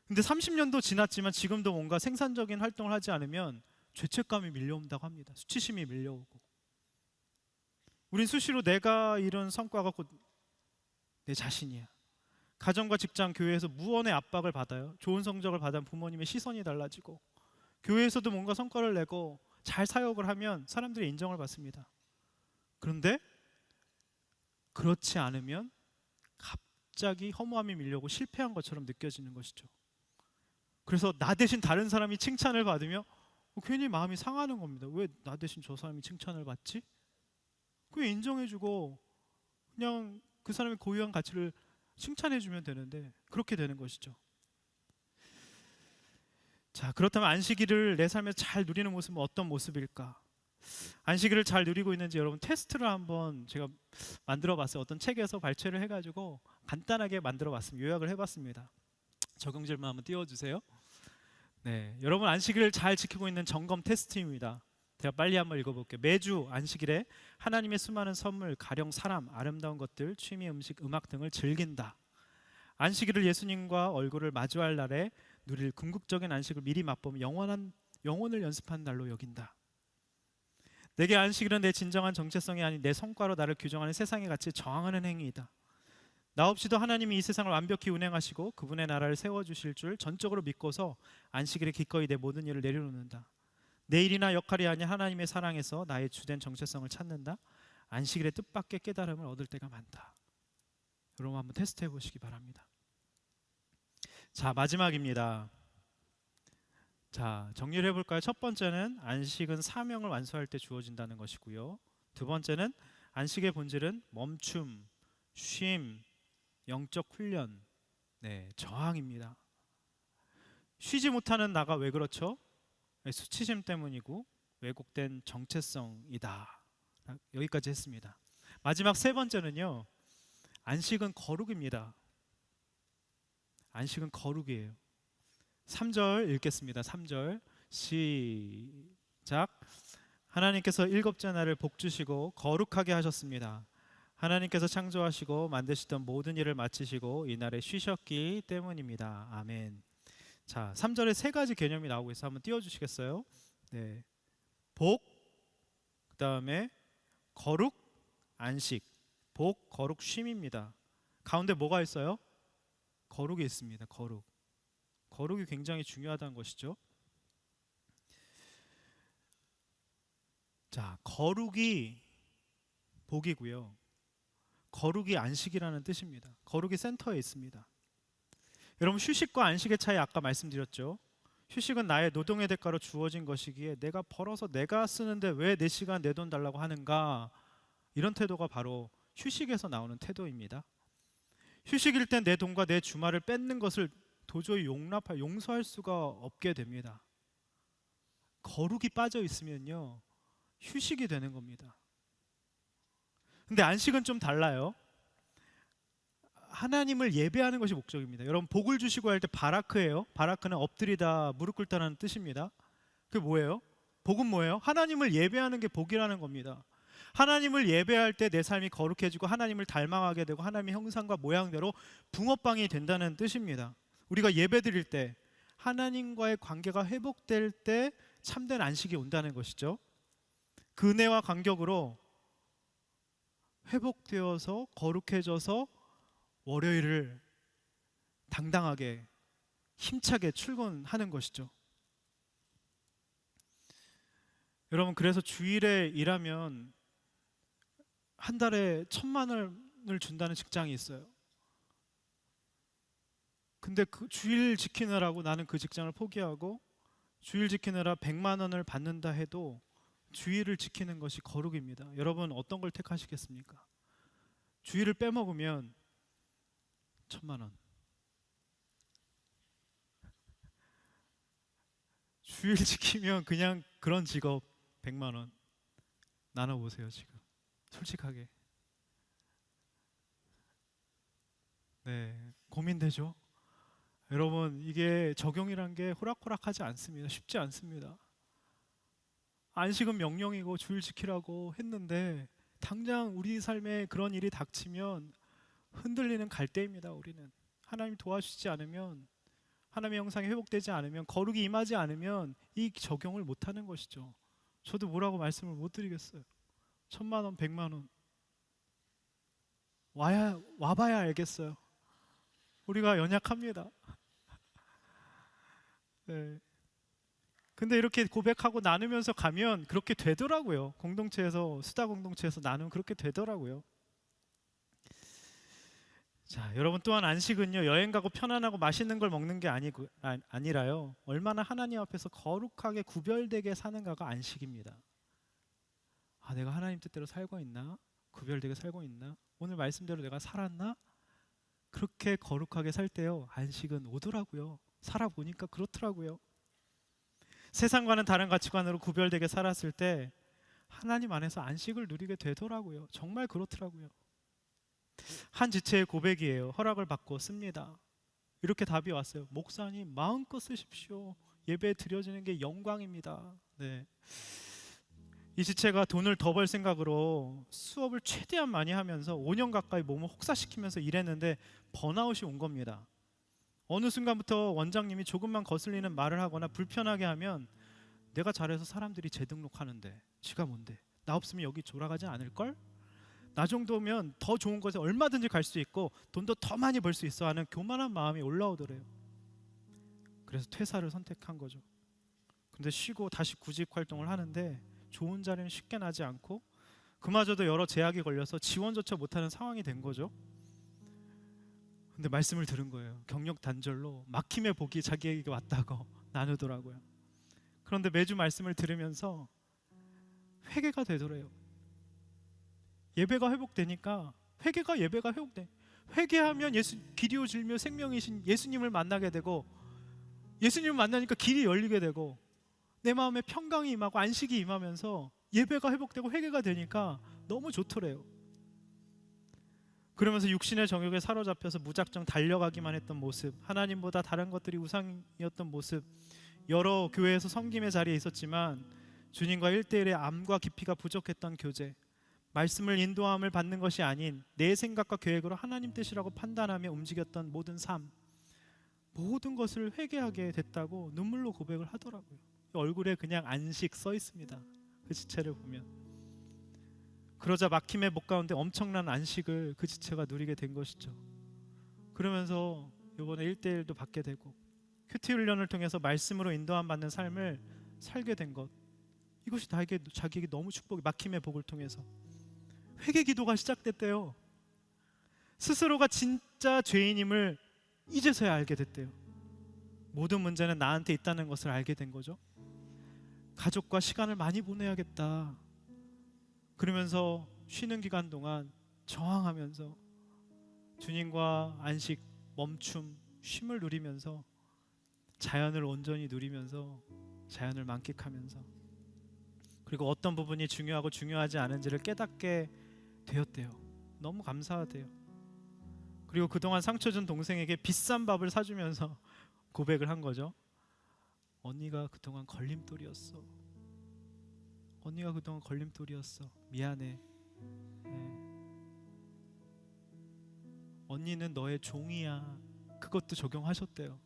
근데 30년도 지났지만 지금도 뭔가 생산적인 활동을 하지 않으면 죄책감이 밀려온다고 합니다. 수치심이 밀려오고. 우린 수시로 내가 이룬 성과가 곧 내 자신이야. 가정과 직장, 교회에서 무언의 압박을 받아요. 좋은 성적을 받은 부모님의 시선이 달라지고, 교회에서도 뭔가 성과를 내고 잘 사역을 하면 사람들의 인정을 받습니다. 그런데 그렇지 않으면 갑자기 허무함이 밀려오고 실패한 것처럼 느껴지는 것이죠. 그래서 나 대신 다른 사람이 칭찬을 받으며 괜히 마음이 상하는 겁니다. 왜 나 대신 저 사람이 칭찬을 받지? 그냥 인정해주고 그냥 그 사람의 고유한 가치를 칭찬해주면 되는데 그렇게 되는 것이죠. 자, 그렇다면 안식일을 내 삶에서 잘 누리는 모습은 어떤 모습일까? 안식일을 잘 누리고 있는지 여러분 테스트를 한번 제가 만들어봤어요. 어떤 책에서 발췌를 해가지고 간단하게 만들어봤습니다. 요약을 해봤습니다. 적용질문 한번 띄워주세요. 네, 여러분 안식일을 잘 지키고 있는 점검 테스트입니다. 제가 빨리 한번 읽어볼게요. 매주 안식일에 하나님의 수많은 선물, 가령 사람, 아름다운 것들, 취미, 음식, 음악 등을 즐긴다. 안식일을 예수님과 얼굴을 마주할 날에 누릴 궁극적인 안식을 미리 맛보며 영혼을 연습하는 날로 여긴다. 내게 안식일은 내 진정한 정체성이 아닌 내 성과로 나를 규정하는 세상의 가치에 저항하는 행위이다. 나 없이도 하나님이 이 세상을 완벽히 운행하시고 그분의 나라를 세워주실 줄 전적으로 믿고서 안식일에 기꺼이 내 모든 일을 내려놓는다. 내 일이나 역할이 아닌 하나님의 사랑에서 나의 주된 정체성을 찾는다. 안식일의 뜻밖의 깨달음을 얻을 때가 많다. 여러분 한번 테스트해 보시기 바랍니다. 자, 마지막입니다. 자, 정리를 해볼까요? 첫 번째는 안식은 사명을 완수할 때 주어진다는 것이고요. 두 번째는 안식의 본질은 멈춤, 쉼, 영적 훈련, 저항입니다. 쉬지 못하는 나가 왜 그렇죠? 수치심 때문이고 왜곡된 정체성이다. 여기까지 했습니다. 마지막 세 번째는요, 안식은 거룩입니다. 안식은 거룩이에요. 3절 읽겠습니다. 3절 시작. 하나님께서 일곱째 날을 복주시고 거룩하게 하셨습니다. 하나님께서 창조하시고 만드시던 모든 일을 마치시고 이 날에 쉬셨기 때문입니다. 아멘. 자, 3절에 세 가지 개념이 나오고 있어요. 한번 띄워주시겠어요? 네, 복, 그 다음에 거룩, 안식. 복, 거룩, 쉼입니다. 가운데 뭐가 있어요? 거룩이 있습니다. 거룩. 거룩이 굉장히 중요하다는 것이죠. 자, 거룩이 복이고요, 거룩이 안식이라는 뜻입니다. 거룩이 센터에 있습니다. 여러분 휴식과 안식의 차이 아까 말씀드렸죠. 휴식은 나의 노동의 대가로 주어진 것이기에 내가 벌어서 내가 쓰는데 왜 내 시간 내 돈 달라고 하는가? 이런 태도가 바로 휴식에서 나오는 태도입니다. 휴식일 땐 내 돈과 내 주말을 뺏는 것을 도저히 용서할 수가 없게 됩니다. 거룩이 빠져 있으면요, 휴식이 되는 겁니다. 근데 안식은 좀 달라요. 하나님을 예배하는 것이 목적입니다. 여러분, 복을 주시고 할 때 바라크예요. 바라크는 엎드리다, 무릎 꿇다라는 뜻입니다. 그게 뭐예요? 복은 뭐예요? 하나님을 예배하는 게 복이라는 겁니다. 하나님을 예배할 때 내 삶이 거룩해지고 하나님을 닮아가게 되고 하나님의 형상과 모양대로 붕어빵이 된다는 뜻입니다. 우리가 예배드릴 때, 하나님과의 관계가 회복될 때 참된 안식이 온다는 것이죠. 그 은혜와 간격으로 회복되어서 거룩해져서 월요일을 당당하게 힘차게 출근하는 것이죠. 여러분, 그래서 주일에 일하면 한 달에 1,000만 원을 준다는 직장이 있어요. 근데 그 주일 지키느라고 나는 그 직장을 포기하고 주일 지키느라 100만 원을 받는다 해도 주일을 지키는 것이 거룩입니다. 여러분, 어떤 걸 택하시겠습니까? 주일을 빼먹으면 1,000만 원. 주일 지키면 그냥 그런 직업 100만 원. 나눠보세요, 지금. 솔직하게. 네, 고민되죠? 여러분, 이게 적용이란 게 호락호락하지 않습니다. 쉽지 않습니다. 안식은 명령이고 주일 지키라고 했는데 당장 우리 삶에 그런 일이 닥치면 흔들리는 갈대입니다. 우리는 하나님 도와주시지 않으면, 하나님의 형상이 회복되지 않으면, 거룩이 임하지 않으면 이 적용을 못하는 것이죠. 저도 뭐라고 말씀을 못 드리겠어요. 1,000만 원, 100만 원 와봐야 알겠어요. 우리가 연약합니다. 네. 근데 이렇게 고백하고 나누면서 가면 그렇게 되더라고요. 공동체에서, 수다 공동체에서 나누면 그렇게 되더라고요. 자, 여러분, 또한 안식은요, 여행 가고 편안하고 맛있는 걸 먹는 게 아니라요, 얼마나 하나님 앞에서 거룩하게 구별되게 사는가가 안식입니다. 아, 내가 하나님 뜻대로 살고 있나? 구별되게 살고 있나? 오늘 말씀대로 내가 살았나? 그렇게 거룩하게 살 때요, 안식은 오더라고요. 살아보니까 그렇더라고요. 세상과는 다른 가치관으로 구별되게 살았을 때 하나님 안에서 안식을 누리게 되더라고요. 정말 그렇더라고요. 한 지체의 고백이에요. 허락을 받고 씁니다. 이렇게 답이 왔어요. 목사님, 마음껏 쓰십시오. 예배 드려지는 게 영광입니다. 네. 이 지체가 돈을 더 벌 생각으로 수업을 최대한 많이 하면서 5년 가까이 몸을 혹사시키면서 일했는데 번아웃이 온 겁니다. 어느 순간부터 원장님이 조금만 거슬리는 말을 하거나 불편하게 하면, 내가 잘해서 사람들이 재등록하는데 지가 뭔데, 나 없으면 여기 졸아가지 않을걸? 나 정도면 더 좋은 곳에 얼마든지 갈 수 있고 돈도 더 많이 벌 수 있어 하는 교만한 마음이 올라오더래요. 그래서 퇴사를 선택한 거죠. 근데 쉬고 다시 구직 활동을 하는데 좋은 자리는 쉽게 나지 않고 그마저도 여러 제약이 걸려서 지원조차 못하는 상황이 된 거죠. 근데 말씀을 들은 거예요. 경력 단절로 막힘의 복이 자기에게 왔다고 나누더라고요. 그런데 매주 말씀을 들으면서 회개가 되더래요. 예배가 회복되니까, 예배가 회복돼. 회개하면 길이 오질며 생명이신 예수님을 만나게 되고, 예수님을 만나니까 길이 열리게 되고, 내 마음에 평강이 임하고 안식이 임하면서 예배가 회복되고 회개가 되니까 너무 좋더래요. 그러면서 육신의 정욕에 사로잡혀서 무작정 달려가기만 했던 모습, 하나님보다 다른 것들이 우상이었던 모습, 여러 교회에서 섬김의 자리에 있었지만 주님과 1대1의 암과 깊이가 부족했던 교제, 말씀을 인도함을 받는 것이 아닌 내 생각과 계획으로 하나님 뜻이라고 판단하며 움직였던 모든 삶, 모든 것을 회개하게 됐다고 눈물로 고백을 하더라고요. 얼굴에 그냥 안식 써 있습니다. 그 지체를 보면. 그러자 막힘의 목 가운데 엄청난 안식을 그 지체가 누리게 된 것이죠. 그러면서 이번에 1대1도 받게 되고 큐티 훈련을 통해서 말씀으로 인도함 받는 삶을 살게 된 것, 이것이 자기에게 너무 축복이, 막힘의 복을 통해서 회개 기도가 시작됐대요. 스스로가 진짜 죄인임을 이제서야 알게 됐대요. 모든 문제는 나한테 있다는 것을 알게 된 거죠. 가족과 시간을 많이 보내야겠다. 그러면서 쉬는 기간 동안 저항하면서 주님과 안식, 멈춤, 쉼을 누리면서 자연을 온전히 누리면서 자연을 만끽하면서, 그리고 어떤 부분이 중요하고 중요하지 않은지를 깨닫게 되었대요. 너무 감사하대요. 그리고 그동안 상처 준 동생에게 비싼 밥을 사주면서 고백을 한 거죠. 언니가 그동안 걸림돌이었어. 언니가 그동안 걸림돌이었어. 미안해. 네. 언니는 너의 종이야. 그것도 적용하셨대요.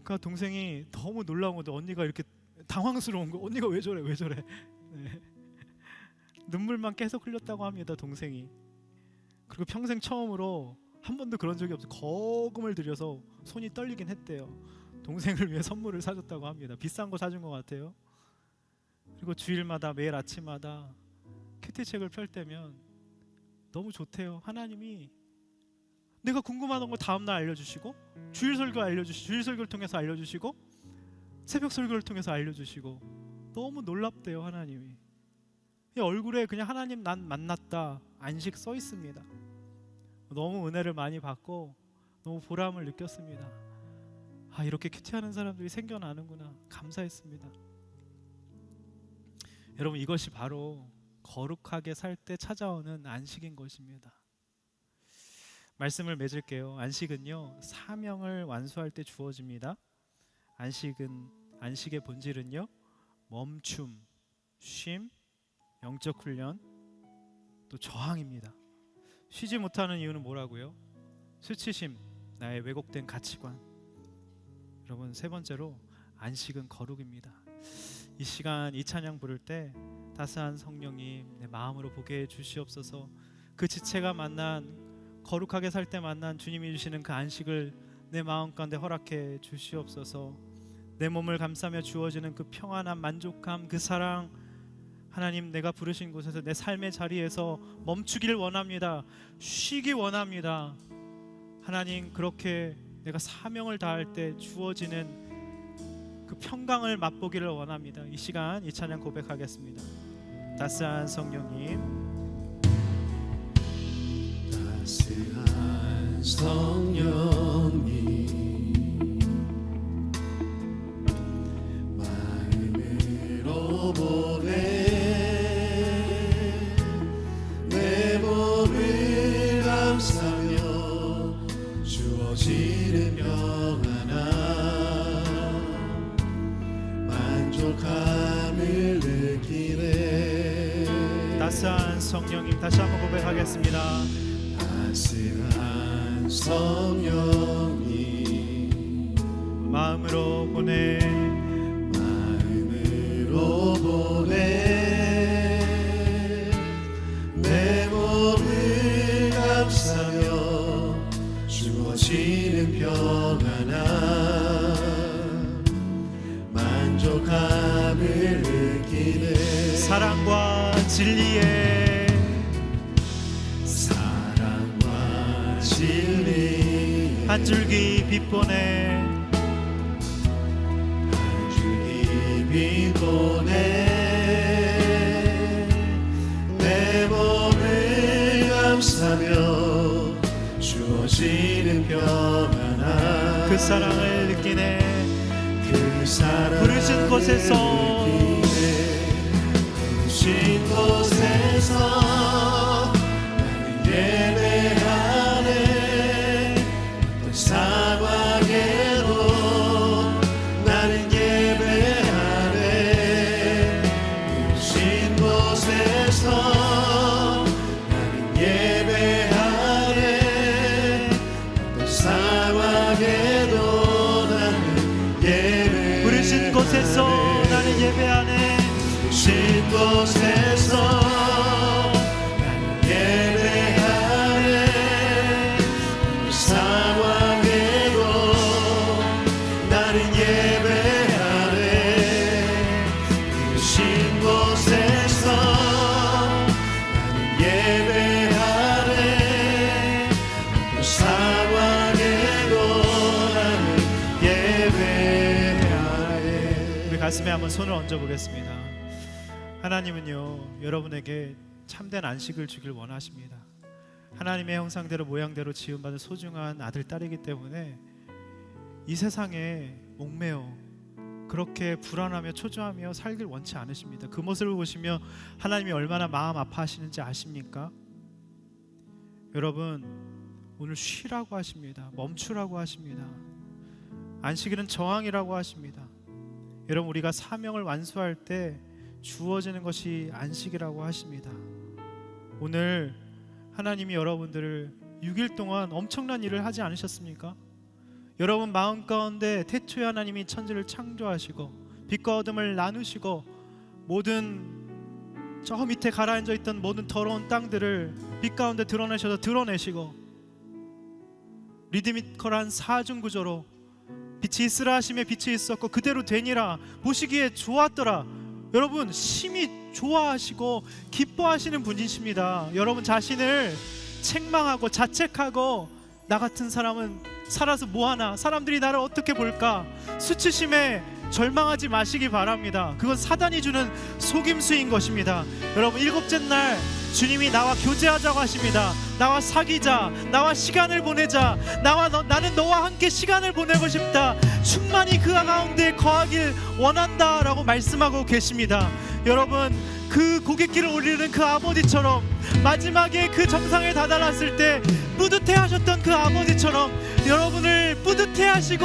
그러니까 동생이 너무 놀라운 건데, 언니가 이렇게 당황스러운 거. 언니가 왜 저래 왜 저래. 네. 눈물만 계속 흘렸다고 합니다, 동생이. 그리고 평생 처음으로 한 번도 그런 적이 없어 거금을 들여서 손이 떨리긴 했대요. 동생을 위해 선물을 사줬다고 합니다. 비싼 거 사준 것 같아요. 그리고 주일마다 매일 아침마다 큐티책을 펼 때면 너무 좋대요. 하나님이 내가 궁금하던 거 다음날 알려주시고, 주일 설교 알려주시고, 주일 설교를 통해서 알려주시고, 새벽 설교를 통해서 알려주시고, 너무 놀랍대요. 하나님이 얼굴에 그냥 하나님 난 만났다 안식 써 있습니다. 너무 은혜를 많이 받고 너무 보람을 느꼈습니다. 아, 이렇게 큐티하는 사람들이 생겨나는구나. 감사했습니다. 여러분, 이것이 바로 거룩하게 살 때 찾아오는 안식인 것입니다. 말씀을 맺을게요. 안식은요, 사명을 완수할 때 주어집니다. 안식의 본질은요, 멈춤, 쉼, 영적 훈련, 또 저항입니다. 쉬지 못하는 이유는 뭐라고요? 수치심, 나의 왜곡된 가치관. 여러분, 세 번째로 안식은 거룩입니다. 이 시간 이 찬양 부를 때 따스한 성령님 내 마음으로 보게 해 주시옵소서. 그 지체가 만난, 거룩하게 살 때 만난 주님이 주시는 그 안식을 내 마음 가운데 허락해 주시옵소서. 내 몸을 감싸며 주어지는 그 평안함, 만족함, 그 사랑, 하나님, 내가 부르신 곳에서 내 삶의 자리에서 멈추길 원합니다. 쉬기 원합니다. 하나님, 그렇게 내가 사명을 다할 때 주어지는 그 평강을 맛보기를 원합니다. 이 시간 이 찬양 고백하겠습니다. 따스한 성령님, 따스한 성령님, 마음으로 보내 내 몸을 감싸며 주어지는 평안함, 만족함을 느끼네. 따스한 성령님, 다시 한번 고백하겠습니다. 따스한 성령님, 마음으로 보내 내 몸을 감싸며 주어지는 평안함, 만족함을 느끼네. 사랑과 진리에 한 줄기 빛 보내, 한 줄기 빛 보내 내 몸을 감싸며 주어지는 평안함, 그 사랑을 느끼네. 그 사랑을 부르신 곳에서 부르신 곳에서 나는 예배하네. 어떤 상황에도 나는 예배하네. 부르신 곳에서 나는 예배하네. 어떤 상황에도 나는 예배하네. 부르신 곳에서 나는 예배하네. 부르신 곳에서 나는 예배하네. 그 상황에도 나는 예배하네. 부르신 곳에서 나는 예배하네. 그 상황에도 가슴에 한번 손을 얹어 보겠습니다. 하나님은요, 여러분에게 참된 안식을 주길 원하십니다. 하나님의 형상대로 모양대로 지음받은 소중한 아들, 딸이기 때문에 이 세상에 목매어 그렇게 불안하며 초조하며 살길 원치 않으십니다. 그 모습을 보시며 하나님이 얼마나 마음 아파하시는지 아십니까? 여러분, 오늘 쉬라고 하십니다. 멈추라고 하십니다. 안식일은 저항이라고 하십니다. 여러분, 우리가 사명을 완수할 때 주어지는 것이 안식이라고 하십니다. 오늘 하나님이 여러분들을 6일 동안 엄청난 일을 하지 않으셨습니까? 여러분 마음 가운데 태초에 하나님이 천지를 창조하시고 빛과 어둠을 나누시고 모든 저 밑에 가라앉아 있던 모든 더러운 땅들을 빛 가운데 드러내셔서 드러내시고 리드미컬한 사중구조로 빛이 있으라 하심에 빛이 있었고 그대로 되니라 보시기에 좋았더라. 여러분 심히 좋아하시고 기뻐하시는 분이십니다. 여러분 자신을 책망하고 자책하고 나 같은 사람은 살아서 뭐하나, 사람들이 나를 어떻게 볼까, 수치심에 절망하지 마시기 바랍니다. 그건 사단이 주는 속임수인 것입니다. 여러분, 일곱째 날 주님이 나와 교제하자고 하십니다. 나와 사귀자, 나와 시간을 보내자, 나는 너와 함께 시간을 보내고 싶다, 충만히 그 가운데 거하길 원한다 라고 말씀하고 계십니다. 여러분, 그 고갯길을 오르는 그 아버지처럼 마지막에 그 정상에 다다랐을 때 뿌듯해하셨던 그 아버지처럼 여러분을 뿌듯해하시고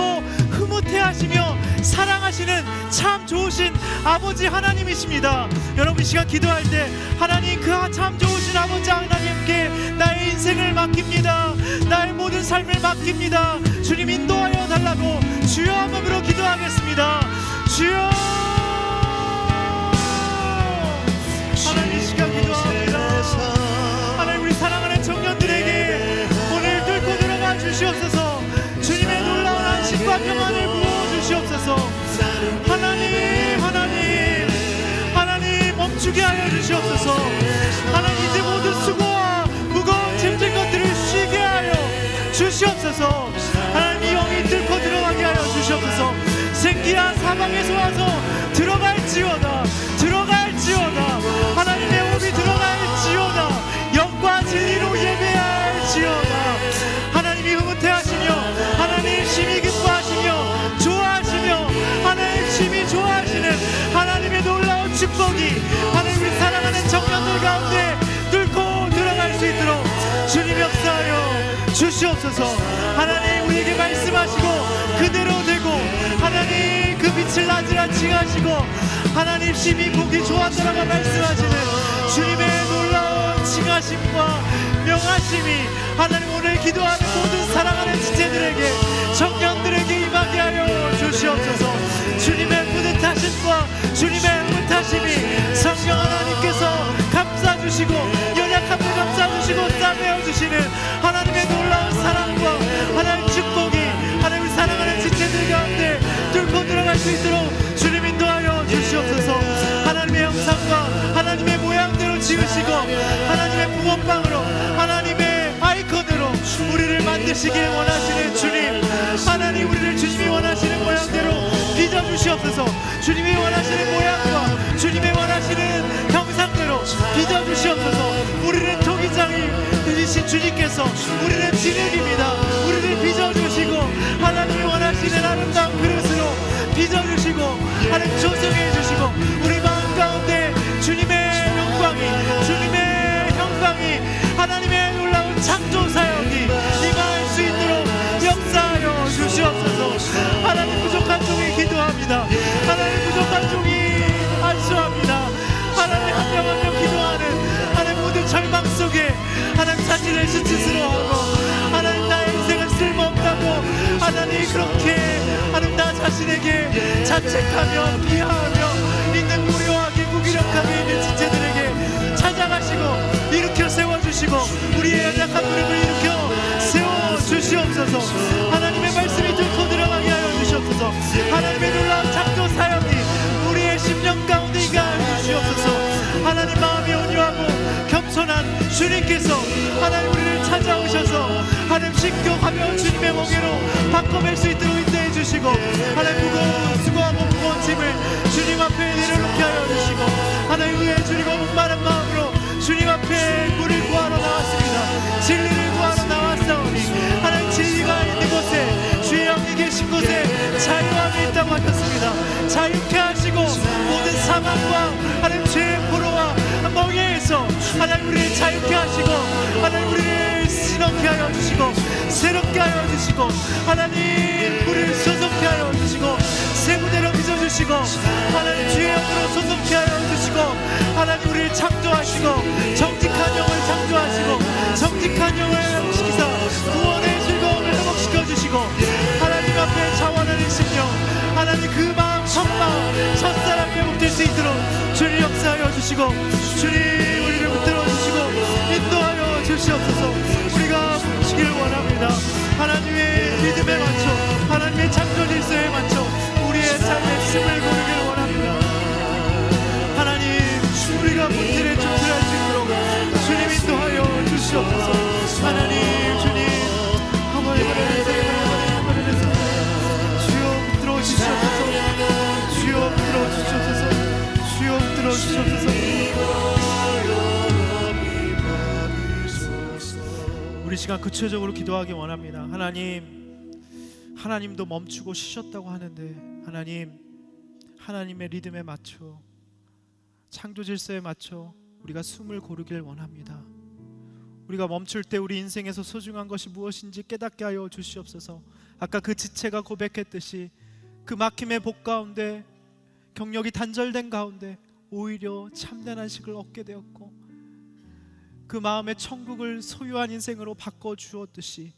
흐뭇해하시며 사랑하시는 참 좋으신 아버지 하나님이십니다. 여러분, 이 시간 기도할 때 하나님, 그 참 좋으신 아버지 하나님께 나의 인생을 맡깁니다. 나의 모든 삶을 맡깁니다. 주님 인도하여 달라고 주여 한번으로 기도하겠습니다. 주여. 하나님, 이 시간 기도합니다. 하나님, 우리 사랑하는 청년들에게 오늘 뚫고 들어가 주시옵소서. 주님의 놀라운 안식과 평안을 부어주시옵소서. 하나님 멈추게 하여 주시옵소서. 하나님, 이제 모든 수고와 무거운 짐진 것들을 쉬게 하여 주시옵소서. 하나님, 이 영이 뚫고 들어가게 하여 주시옵소서. 생기야 사방에서 와서 들어갈지어다. 하나님의 호흡이 들어갈지어다. 영과 진리로 예배할지어다. 하나님이 흐뭇해하시며 하나님 심히 기뻐하시며 좋아하시며 하나님 심히 좋아하시는 하나님의 놀라운 축복이 하나님 우리 사랑하는 청년들 가운데 뚫고 들어갈 수 있도록 주님 역사하여 주시옵소서. 하나님, 우리에게 말씀하시고 그대로 되고 하나님 그 빛을 나지라치 하시고 하나님 심히 보기 좋았더라고 말씀하시는 주님의 놀라운 칭하심과 명하심이 하나님 오늘 기도하는 모든 사랑하는 지체들에게 청년들에게 임하게 하여 주시옵소서. 주님의 뿌듯하심과 주님의 흐뭇하심이 성령 하나님께서 감싸주시고 연약함을 감싸주시고 싸매어주시는 하나님의 놀라운 사랑과 하나님의 축복이 하나님 사랑하는 지체들 가운데 뚫고 들어갈 수 있도록 주님 인도하여 주시옵소서. 하나님의 형상과 하나님의 모양대로 지으시고 하나님의 붕어빵으로 하나님의 아이콘으로 우리를 만드시길 원하시는 주님, 하나님 우리를 주님이 원하시는 모양대로 빚어주시옵소서. 주님이 원하시는 모양과 주님이 원하시는 형상대로 빚어주시옵소서. 우리는 토기장이신 주님께서 우리는 진흙입니다. 우리를 빚어주시고 하나님이 원하시는 아름다운 그릇으로 빚어주시고 하나님 조성해 주시고 우리 마음 가운데 주님의 영광이 주님의 형광이 하나님의 놀라운 창조 사역이 임할 수 있도록 역사하여 주시옵소서. 하나님, 부족한 종이 기도합니다. 하나님, 부족한 종이 안수합니다. 하나님, 한 명 한 명 기도하는 하나님 모든 절망 속에 하나님 자신을 수치스러워하고 하나님 나의 인생은 쓸모없다고 하나님 그렇게 하나님 나 자신에게 자책하며 비하하며 있는 무료하게 무기력하게 있는 지체들에게 찾아가시고 일으켜 세워주시고 우리의 연약한 무릎을 일으켜 세워주시옵소서. 하나님의 말씀이 뚫고 들어가게 하여 주시옵소서. 하나님의 놀라운 창조 사역이 우리의 심령 가운데 임하여 주시옵소서. 하나님, 마음이 온유하고 겸손한 주님께서 하나님 우리를 찾아오셔서 하나님 쉽고 가벼운 주님의 멍에로 바꿔낼 수 있도록 인도해 주시고 하나님 무거운 수고하고 무거운 짐을 주님 앞에 내려놓게 하여 주시고, 하나님 위에 주님과 목마른 마음으로 주님 앞에 물을 구하러 나왔습니다. 진리를 구하러 나왔사오니 하나님 진리가 있는 곳에, 주의 영이 계신 곳에 자유함이 있다고 하셨습니다. 자유케 하시고 모든 사망과 하나님 죄의 포로와 멍에에서 하나님 우리를 자유케 하시고, 하나님 우리를 신원케 하여 주시고, 새롭게 하여 주시고, 하나님 우리를 소속케 하여 주시고, 새 무대로 빚어주시고, 하나님 주의 영으로 소속케 하여 주시고, 하나님 우리를 창조하시고, 정직한 영을 창조하시고, 정직한 영을 회복시키사 구원의 즐거움을 회복시켜 주시고, 하나님 앞에 자원하는 심령, 하나님 그 마음 첫마음 첫사랑 회복될 수 있도록 주님 역사하여 주시고, 주님 우리를 붙들어 주시고 인도하여 주시옵소서. 우리가 뭉치기를 원합니다. 하나님의 믿음에 맞춰, 하나님의 창조 질서에 맞춰 우리의 삶의 씀을 고르기를 원합니다. 하나님 우리가 본질에 충실할 수 있도록 주님 인도하여 주시옵소서. 하나님 주님 주여 붙들어 주시옵소서. 주여 붙들어 주시옵소서. 주여 붙들어 주시옵소서. 우리 시간 구체적으로 기도하기 원합니다. 하나님도 멈추고 쉬셨다고 하는데, 하나님의 리듬에 맞춰, 창조 질서에 맞춰 우리가 숨을 고르길 원합니다. 우리가 멈출 때 우리 인생에서 소중한 것이 무엇인지 깨닫게 하여 주시옵소서. 아까 그 지체가 고백했듯이 그 막힘의 복 가운데, 경력이 단절된 가운데 오히려 참된 안식을 얻게 되었고, 그 마음의 천국을 소유한 인생으로 바꿔주었듯이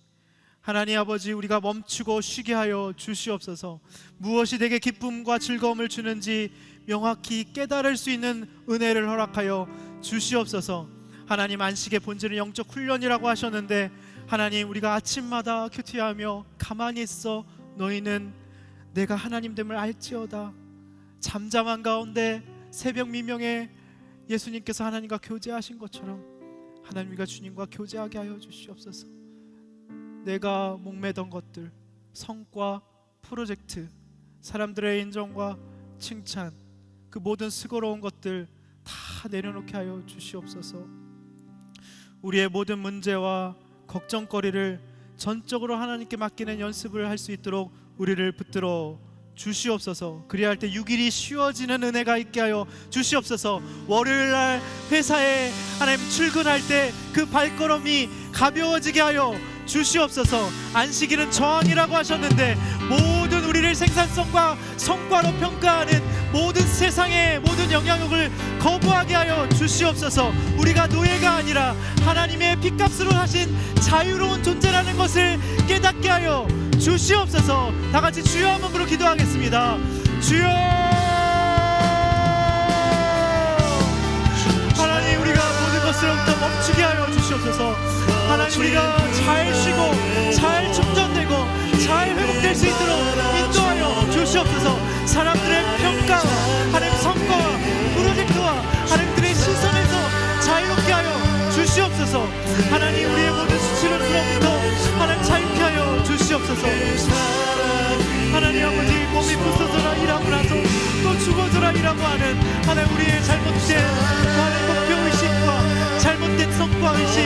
하나님 아버지 우리가 멈추고 쉬게 하여 주시옵소서. 무엇이 내게 기쁨과 즐거움을 주는지 명확히 깨달을 수 있는 은혜를 허락하여 주시옵소서. 하나님 안식의 본질은 영적 훈련이라고 하셨는데, 하나님 우리가 아침마다 큐티하며 가만히 있어 너희는 내가 하나님됨을 알지어다, 잠잠한 가운데 새벽 미명에 예수님께서 하나님과 교제하신 것처럼 하나님 우리가 주님과 교제하게 하여 주시옵소서. 내가 목매던 것들, 성과, 프로젝트, 사람들의 인정과 칭찬, 그 모든 수고로운 것들 다 내려놓게 하여 주시옵소서. 우리의 모든 문제와 걱정거리를 전적으로 하나님께 맡기는 연습을 할 수 있도록 우리를 붙들어 주시옵소서. 그리할 때 6일이 쉬워지는 은혜가 있게 하여 주시옵소서. 월요일날 회사에 하나님 출근할 때 그 발걸음이 가벼워지게 하여 주시옵소서. 안식일은 저항이라고 하셨는데 모든 우리를 생산성과 성과로 평가하는 모든 세상의 모든 영향력을 거부하게 하여 주시옵소서. 우리가 노예가 아니라 하나님의 핏값으로 하신 자유로운 존재라는 것을 깨닫게 하여 주시옵소서. 다 같이 주여 한 번으로 기도하겠습니다. 주여. 하나님 우리가 모든 것으로부터 멈추게 하여 주시옵소서. 하나님 우리가 잘 쉬고 잘 충전되고 잘 회복될 수 있도록 인도하여 주시옵소서. 사람들의 평가와 하나님 성과와 프로젝트와 하나님들의 시선에서 자유롭게 하여 주시옵소서. 하나님 우리의 모든 수치로부터 하나님 자유케 하여 주시옵소서. 하나님 아버지 몸이 부서져라 일하고 나서 또 죽어져라 일하고 하는 하나님 우리의 잘못된 하나님 목표의식과 잘못된 성과의식,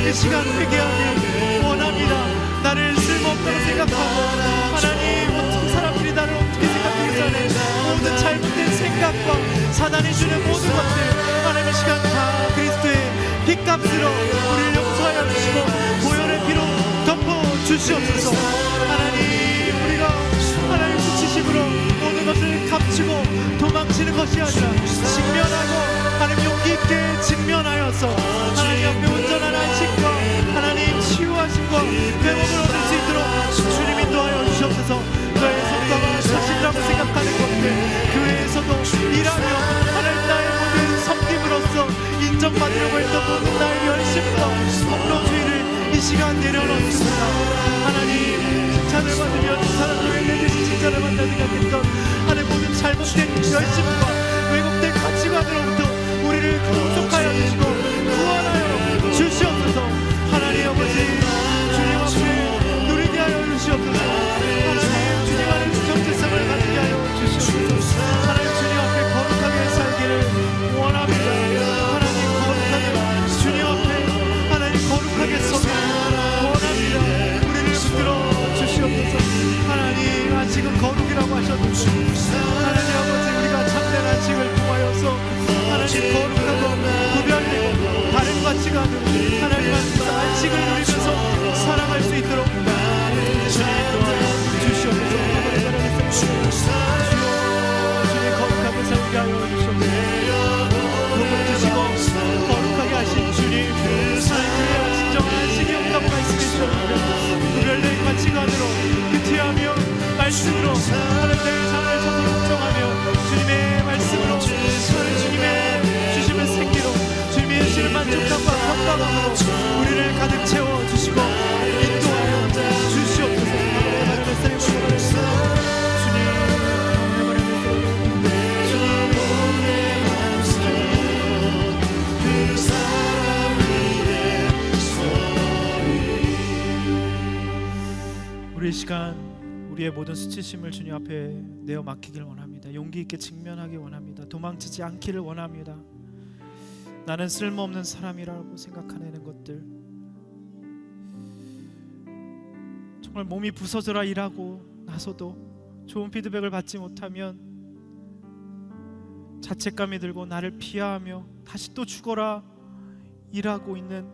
이 시간 회개하길 원합니다. 나를 쓸모없다고 생각하고 하나님 어떻게 사람들이 나를 어떻게 생각하기 전에 모든 잘못된 생각과 사단이 주는 모든 것들 하나님의 시간 다 그리스도의 핏값으로 우리를 용서하여 주시고 보혈의 피로 덮어 주시옵소서. 하나님 우리가 하나님 수치심으로 모든 것을 감추고 도망치는 것이 아니라 직면하고 하나님 용기 있게 직면하여서 하나님 앞에 온전한 안식과 하나님 치유하심과 회복을 얻을 수 있도록 주님 인도하여 주시옵소서. 너의 성과가 자신이라고 생각하는 것들 교회에서도 일하며 하나님 나의 모든 섬김으로써 인정받으려고 했던 모든 나의 열심과 폭로주의를 이 시간 내려놓습니다. 하나님 칭찬을 받으며 사람들의 내 대신 칭찬을 받는다 생각했던 하나님 모든 잘못된 열심과 왜곡된 가치관으로부터 우리를 구속하여 주시고 구원하여 주시옵소서. 하나님 아버지 주님 앞에 누리게 하여 주시옵소서. 하나님 주님 안에 정체성을 갖게 하여 주시옵소서. 하나님 주님 앞에 주시옵소서. 구별된 가치관으로 큐티하며 말씀으로 하나님의 삶을 서로 정하며 주님의 말씀으로 주님의 주시는 생기로 주님의 주시는 만족감과 감당함으로 우리를 가득 채워 주시고 인도하여 주시옵소서. 우리 시간 우리의 모든 수치심을 주님 앞에 내어 맡기길 원합니다. 용기 있게 직면하기 원합니다. 도망치지 않기를 원합니다. 나는 쓸모없는 사람이라고 생각하는 것들, 정말 몸이 부서져라 일하고 나서도 좋은 피드백을 받지 못하면 자책감이 들고 나를 피하며 다시 또 죽어라 일하고 있는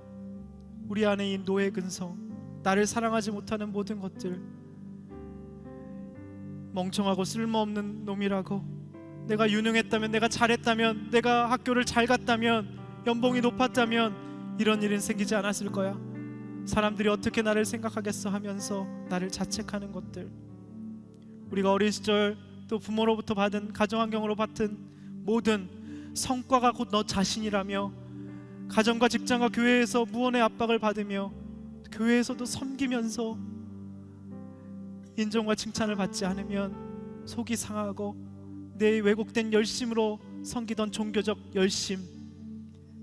우리 안에 이 노예 근성, 나를 사랑하지 못하는 모든 것들, 멍청하고 쓸모없는 놈이라고, 내가 유능했다면, 내가 잘했다면, 내가 학교를 잘 갔다면, 연봉이 높았다면 이런 일은 생기지 않았을 거야. 사람들이 어떻게 나를 생각하겠어 하면서 나를 자책하는 것들, 우리가 어린 시절 또 부모로부터 받은, 가정환경으로 받은 모든 성과가 곧 너 자신이라며 가정과 직장과 교회에서 무언의 압박을 받으며 교회에서도 섬기면서 인정과 칭찬을 받지 않으면 속이 상하고 내 왜곡된 열심으로 섬기던 종교적 열심,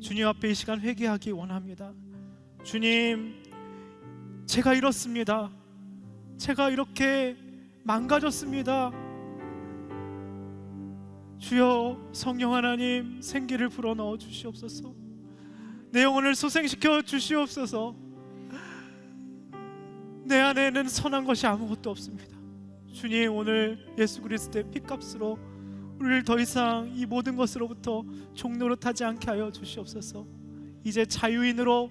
주님 앞에 이 시간 회개하기 원합니다. 주님, 제가 이렇습니다. 제가 이렇게 망가졌습니다. 주여, 성령 하나님 생기를 불어넣어 주시옵소서. 내 영혼을 소생시켜 주시옵소서. 내 안에는 선한 것이 아무것도 없습니다. 주님, 오늘 예수 그리스도의 피값으로 우리를 더 이상 이 모든 것으로부터 종노릇하지 않게 하여 주시옵소서. 이제 자유인으로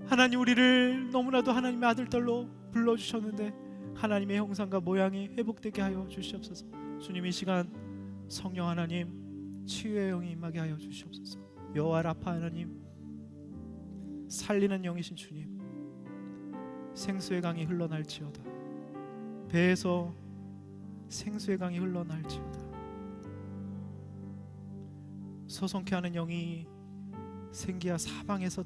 하나님 우리를 너무나도 하나님의 아들들로 불러주셨는데 하나님의 형상과 모양이 회복되게 하여 주시옵소서. 주님, 이 시간 성령 하나님 치유의 영이 임하게 하여 주시옵소서. 여호와 라파 하나님, 살리는 영이신 주님, 생수의 강이 흘러날지어다. 배에서 생수의 강이 흘러날지어다. 소송케 하는 영이 생기야 사방에서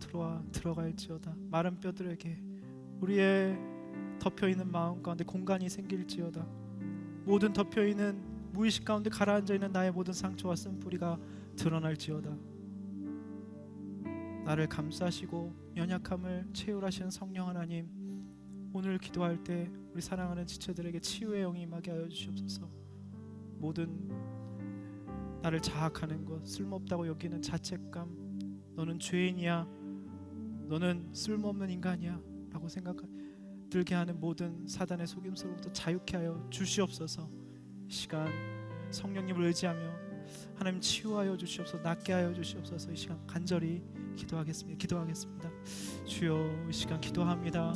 들어갈지어다. 마른 뼈들에게 우리의 덮여있는 마음 가운데 공간이 생길지어다. 모든 덮여있는 무의식 가운데 가라앉아있는 나의 모든 상처와 쓴뿌리가 드러날지어다. 나를 감싸시고 연약함을 채울하시는 성령 하나님, 오늘 기도할 때 우리 사랑하는 지체들에게 치유의 영이 임하게 하여 주시옵소서. 모든 나를 자학하는 것, 쓸모없다고 여기는 자책감, 너는 죄인이야, 너는 쓸모없는 인간이야 라고 들게 하는 모든 사단의 속임수로부터 자유케 하여 주시옵소서. 이 시간 성령님을 의지하며 하나님 치유하여 주시옵소서. 낫게 하여 주시옵소서. 이 시간 간절히 기도하겠습니다. 주여, 이 시간 기도합니다.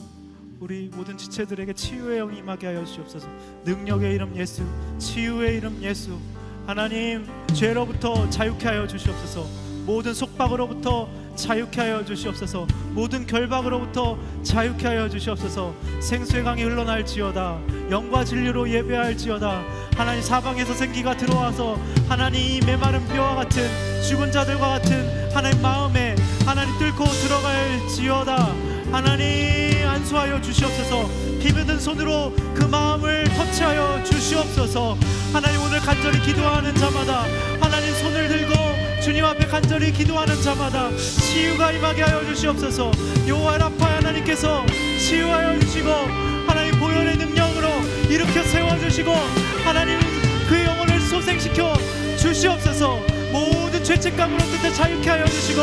우리 모든 지체들에게 치유의 영이 임하게 하여 주시옵소서. 능력의 이름 예수, 치유의 이름 예수, 하나님 죄로부터 자유케 하여 주시옵소서. 모든 속박으로부터 자유케 하여 주시옵소서. 모든 결박으로부터 자유케 하여 주시옵소서. 생수의 강이 흘러날지어다. 영과 진리로 예배할지어다. 하나님 사방에서 생기가 들어와서 하나님 메마른 뼈와 같은 죽은 자들과 같은 하나님 마음에 하나님 뚫고 들어갈지어다. 하나님 안수하여 주시옵소서. 피 묻은 손으로 그 마음을 터치하여 주시옵소서. 하나님 오늘 간절히 기도하는 자마다 하나님 손을 들고 주님 앞에 간절히 기도하는 자마다 치유가 임하게 하여 주시옵소서. 여호와 라파 하나님께서 치유하여 주시고 하나님 보혈의 능력으로 일으켜 세워주시고 하나님 그 영혼을 소생시켜 주시옵소서. 모든 죄책감으로 뜻에 자유케 하여 주시고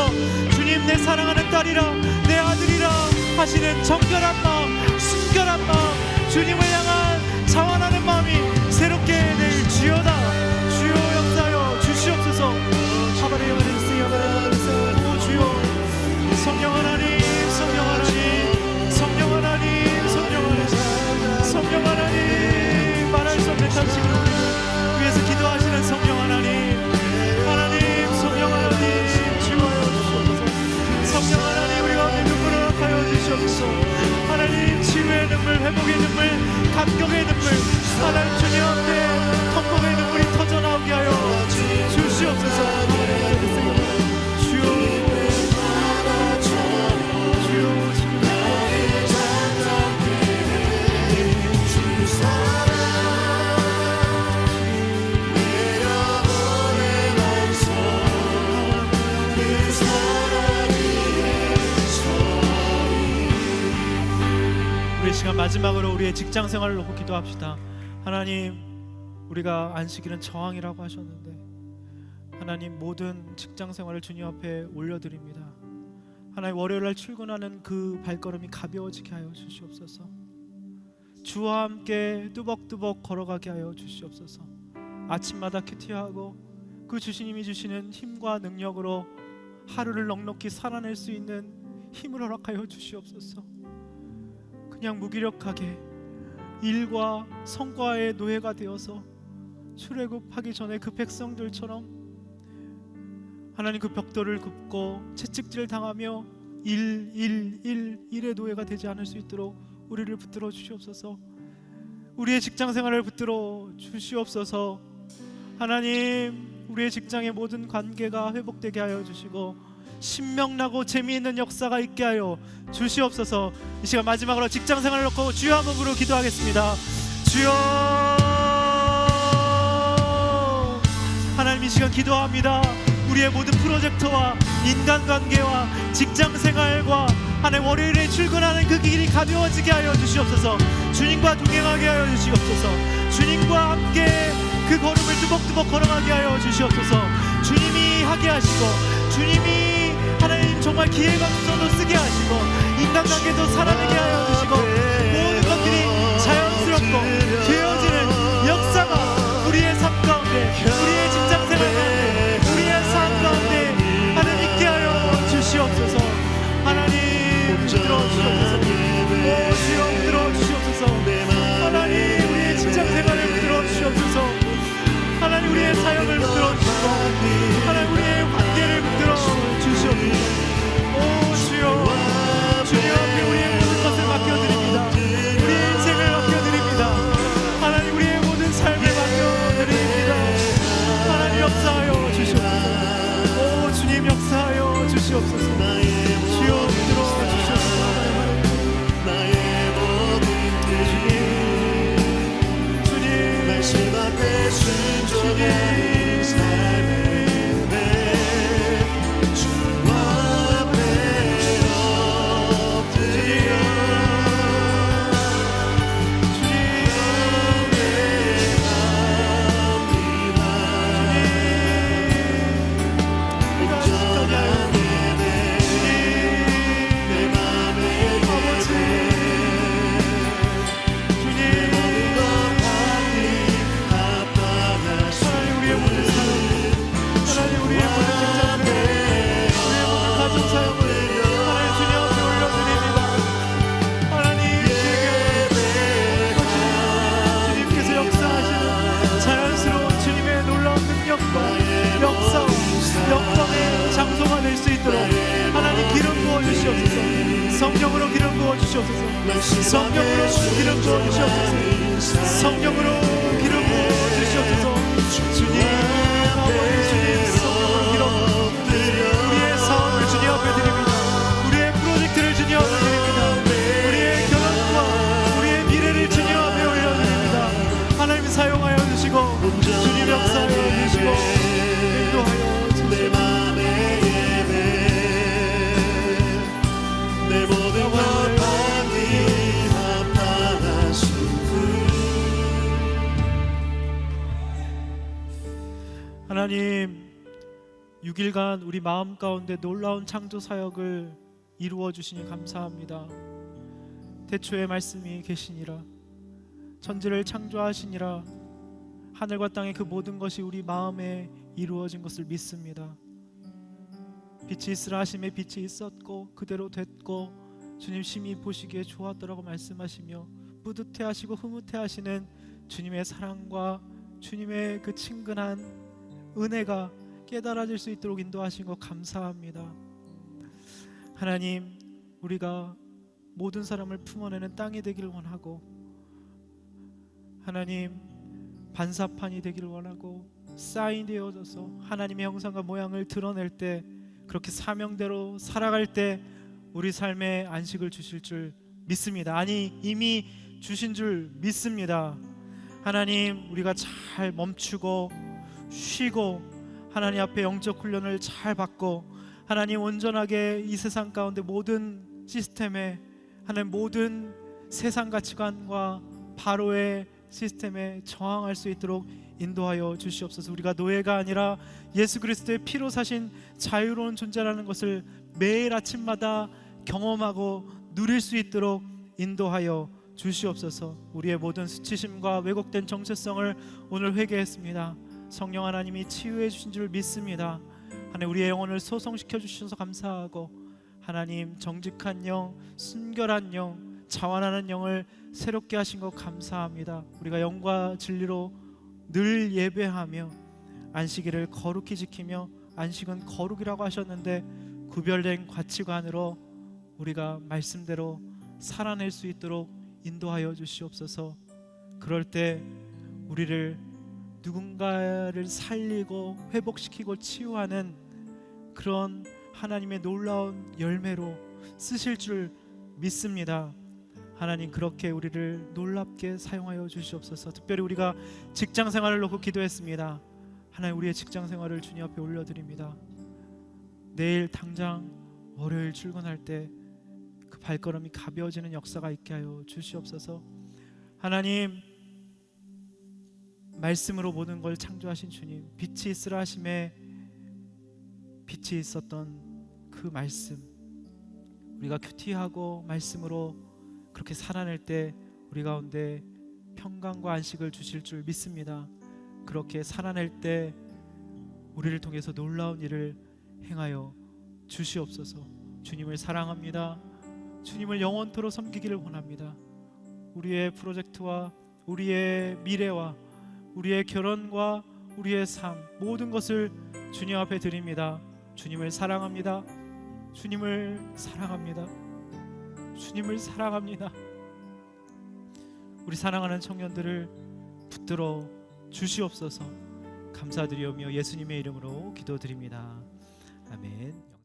주님, 내 사랑하는 딸이라 내 아들이라 하시는 정결한 마음, 순결한 마음, 주님을 향한 자원하는 마음이 새롭게 될지어다. 주여 역사하여 주시옵소서. 오 주여, 성령 하나님, 성령 하나님, 성령 하나님, 성령 하나님, 성령 하나님, 말할 수 없는 당신을 위해서 기도하시는 성령 하나님, 하나님 성령 하나님 치유하여 주시옵소서. 성령 하나님, 우리 가운데 눈물을 하여 주시옵소서. 회복의 눈물, 감격의 눈물, 하나님 주님 앞에 통곡의 눈물이 터져 나오게 하여 주시옵소서. 주여, 주여, 우리 시간 마지막으로 우리의 직장 생활을 놓고 기도합시다. 하나님, 우리가 안식일은 저항이라고 하셨는데 하나님, 모든 직장 생활을 주님 앞에 올려드립니다. 하나님, 월요일날 출근하는 그 발걸음이 가벼워지게 하여 주시옵소서. 주와 함께 뚜벅뚜벅 걸어가게 하여 주시옵소서. 아침마다 큐티하고 그 주님이 주시는 힘과 능력으로 하루를 넉넉히 살아낼 수 있는 힘을 허락하여 주시옵소서. 그냥 무기력하게 일과 성과의 노예가 되어서 출애굽하기 전에 그 백성들처럼 하나님 그 벽돌을 긋고 채찍질 당하며 일의 노예가 되지 않을 수 있도록 우리를 붙들어 주시옵소서. 우리의 직장 생활을 붙들어 주시옵소서. 하나님, 우리의 직장의 모든 관계가 회복되게 하여 주시고 신명나고 재미있는 역사가 있게 하여 주시옵소서. 이 시간 마지막으로 직장 생활을 놓고 주여 한 번으로 기도하겠습니다. 주여, 하나님, 이 시간 기도합니다. 우리의 모든 프로젝트와 인간관계와 직장생활과 하나님, 월요일에 출근하는 그 길이 가벼워지게 하여 주시옵소서. 주님과 동행하게 하여 주시옵소서. 주님과 함께 그 걸음을 뚜벅뚜벅 걸어가게 하여 주시옵소서. 주님이 하게 하시고 주님이 하나님 정말 기회감성도 쓰게 하시고 인간관계도 살아내게 하여 주시고 모든 것들이 자연스럽고 되어지는 역사가 우리의 삶 가운데, 우리의 직장생활 가운데, 우리의 삶 가운데 하나님 있게 하여 주시옵소서. 하나님, 붙들어 주시옵소서. 오 주여, 붙들어 주시옵소서. 하나님, 우리의 직장생활을 붙들어 주시옵소서. 하나님, 우리의 사역을 붙들어 주시고 하나님, 우리의 관계를 붙들어 주시옵소서. 오 주여, 주님 앞에 우리의 모든 것을 맡겨드립니다. 우리의 인생을 맡겨드립니다. 하나님, 우리의 모든 삶을 맡겨드립니다. 하나님, 역사하여 주시옵소서. 오 주님, 역사하여 주시옵소서. 주여, 붙들어 주시옵소서. 주님, 말씀 앞에 순종하는 삶을 성령으로 기름 부어 주시옵소서. 성령으로 기름 부어 주시옵소서. 성령으로 기름 부어 주시옵소서. 주님, 아버지 주님, 성령으로 기름 부어 우리의 사업을 주님 앞에 드립니다. 우리의 프로젝트를 주님 앞에 드립니다. 우리의 결혼과 우리의 미래를 주님 앞에 올려드립니다. 하나님, 사용하여 주시고 주님 역사하여 주시고 인도하여 주시고 하나님, 6일간 우리 마음 가운데 놀라운 창조 사역을 이루어 주시니 감사합니다. 태초에 말씀이 계시니라. 천지를 창조하시니라. 하늘과 땅의 그 모든 것이 우리 마음에 이루어진 것을 믿습니다. 빛이 있으라 하심에 빛이 있었고 그대로 됐고 주님 심히 보시기에 좋았더라고 말씀하시며 뿌듯해하시고 흐뭇해하시는 주님의 사랑과 주님의 그 친근한 은혜가 깨달아질 수 있도록 인도하신 것 감사합니다. 하나님, 우리가 모든 사람을 품어내는 땅이 되기를 원하고, 하나님 반사판이 되기를 원하고, 쌓인 되어져서 하나님의 형상과 모양을 드러낼 때, 그렇게 사명대로 살아갈 때 우리 삶에 안식을 주실 줄 믿습니다. 아니, 이미 주신 줄 믿습니다. 하나님, 우리가 잘 멈추고 쉬고 하나님 앞에 영적 훈련을 잘 받고, 하나님 온전하게 이 세상 가운데 모든 시스템에, 하나님 모든 세상 가치관과 바로의 시스템에 저항할 수 있도록 인도하여 주시옵소서. 우리가 노예가 아니라 예수 그리스도의 피로 사신 자유로운 존재라는 것을 매일 아침마다 경험하고 누릴 수 있도록 인도하여 주시옵소서. 우리의 모든 수치심과 왜곡된 정체성을 오늘 회개했습니다. 성령 하나님이 치유해 주신 줄 믿습니다. 하나님, 우리의 영혼을 소성시켜 주셔서 감사하고, 하나님 정직한 영, 순결한 영, 자완하는 영을 새롭게 하신 것 감사합니다. 우리가 영과 진리로 늘 예배하며 안식일을 거룩히 지키며, 안식은 거룩이라고 하셨는데 구별된 가치관으로 우리가 말씀대로 살아낼 수 있도록 인도하여 주시옵소서. 그럴 때 우리를 누군가를 살리고 회복시키고 치유하는 그런 하나님의 놀라운 열매로 쓰실 줄 믿습니다. 하나님, 그렇게 우리를 놀랍게 사용하여 주시옵소서. 특별히 우리가 직장 생활을 놓고 기도했습니다. 하나님, 우리의 직장 생활을 주님 앞에 올려드립니다. 내일 당장 월요일 출근할 때 그 발걸음이 가벼워지는 역사가 있게 하여 주시옵소서. 하나님, 말씀으로 모든 걸 창조하신 주님, 빛이 있으라 하심에 빛이 있었던 그 말씀, 우리가 큐티하고 말씀으로 그렇게 살아낼 때 우리 가운데 평강과 안식을 주실 줄 믿습니다. 그렇게 살아낼 때 우리를 통해서 놀라운 일을 행하여 주시옵소서. 주님을 사랑합니다. 주님을 영원토록 섬기기를 원합니다. 우리의 프로젝트와 우리의 미래와 우리의 결혼과 우리의 삶, 모든 것을 주님 앞에 드립니다. 주님을 사랑합니다. 주님을 사랑합니다. 주님을 사랑합니다. 우리 사랑하는 청년들을 붙들어 주시옵소서. 감사드리오며 예수님의 이름으로 기도드립니다. 아멘.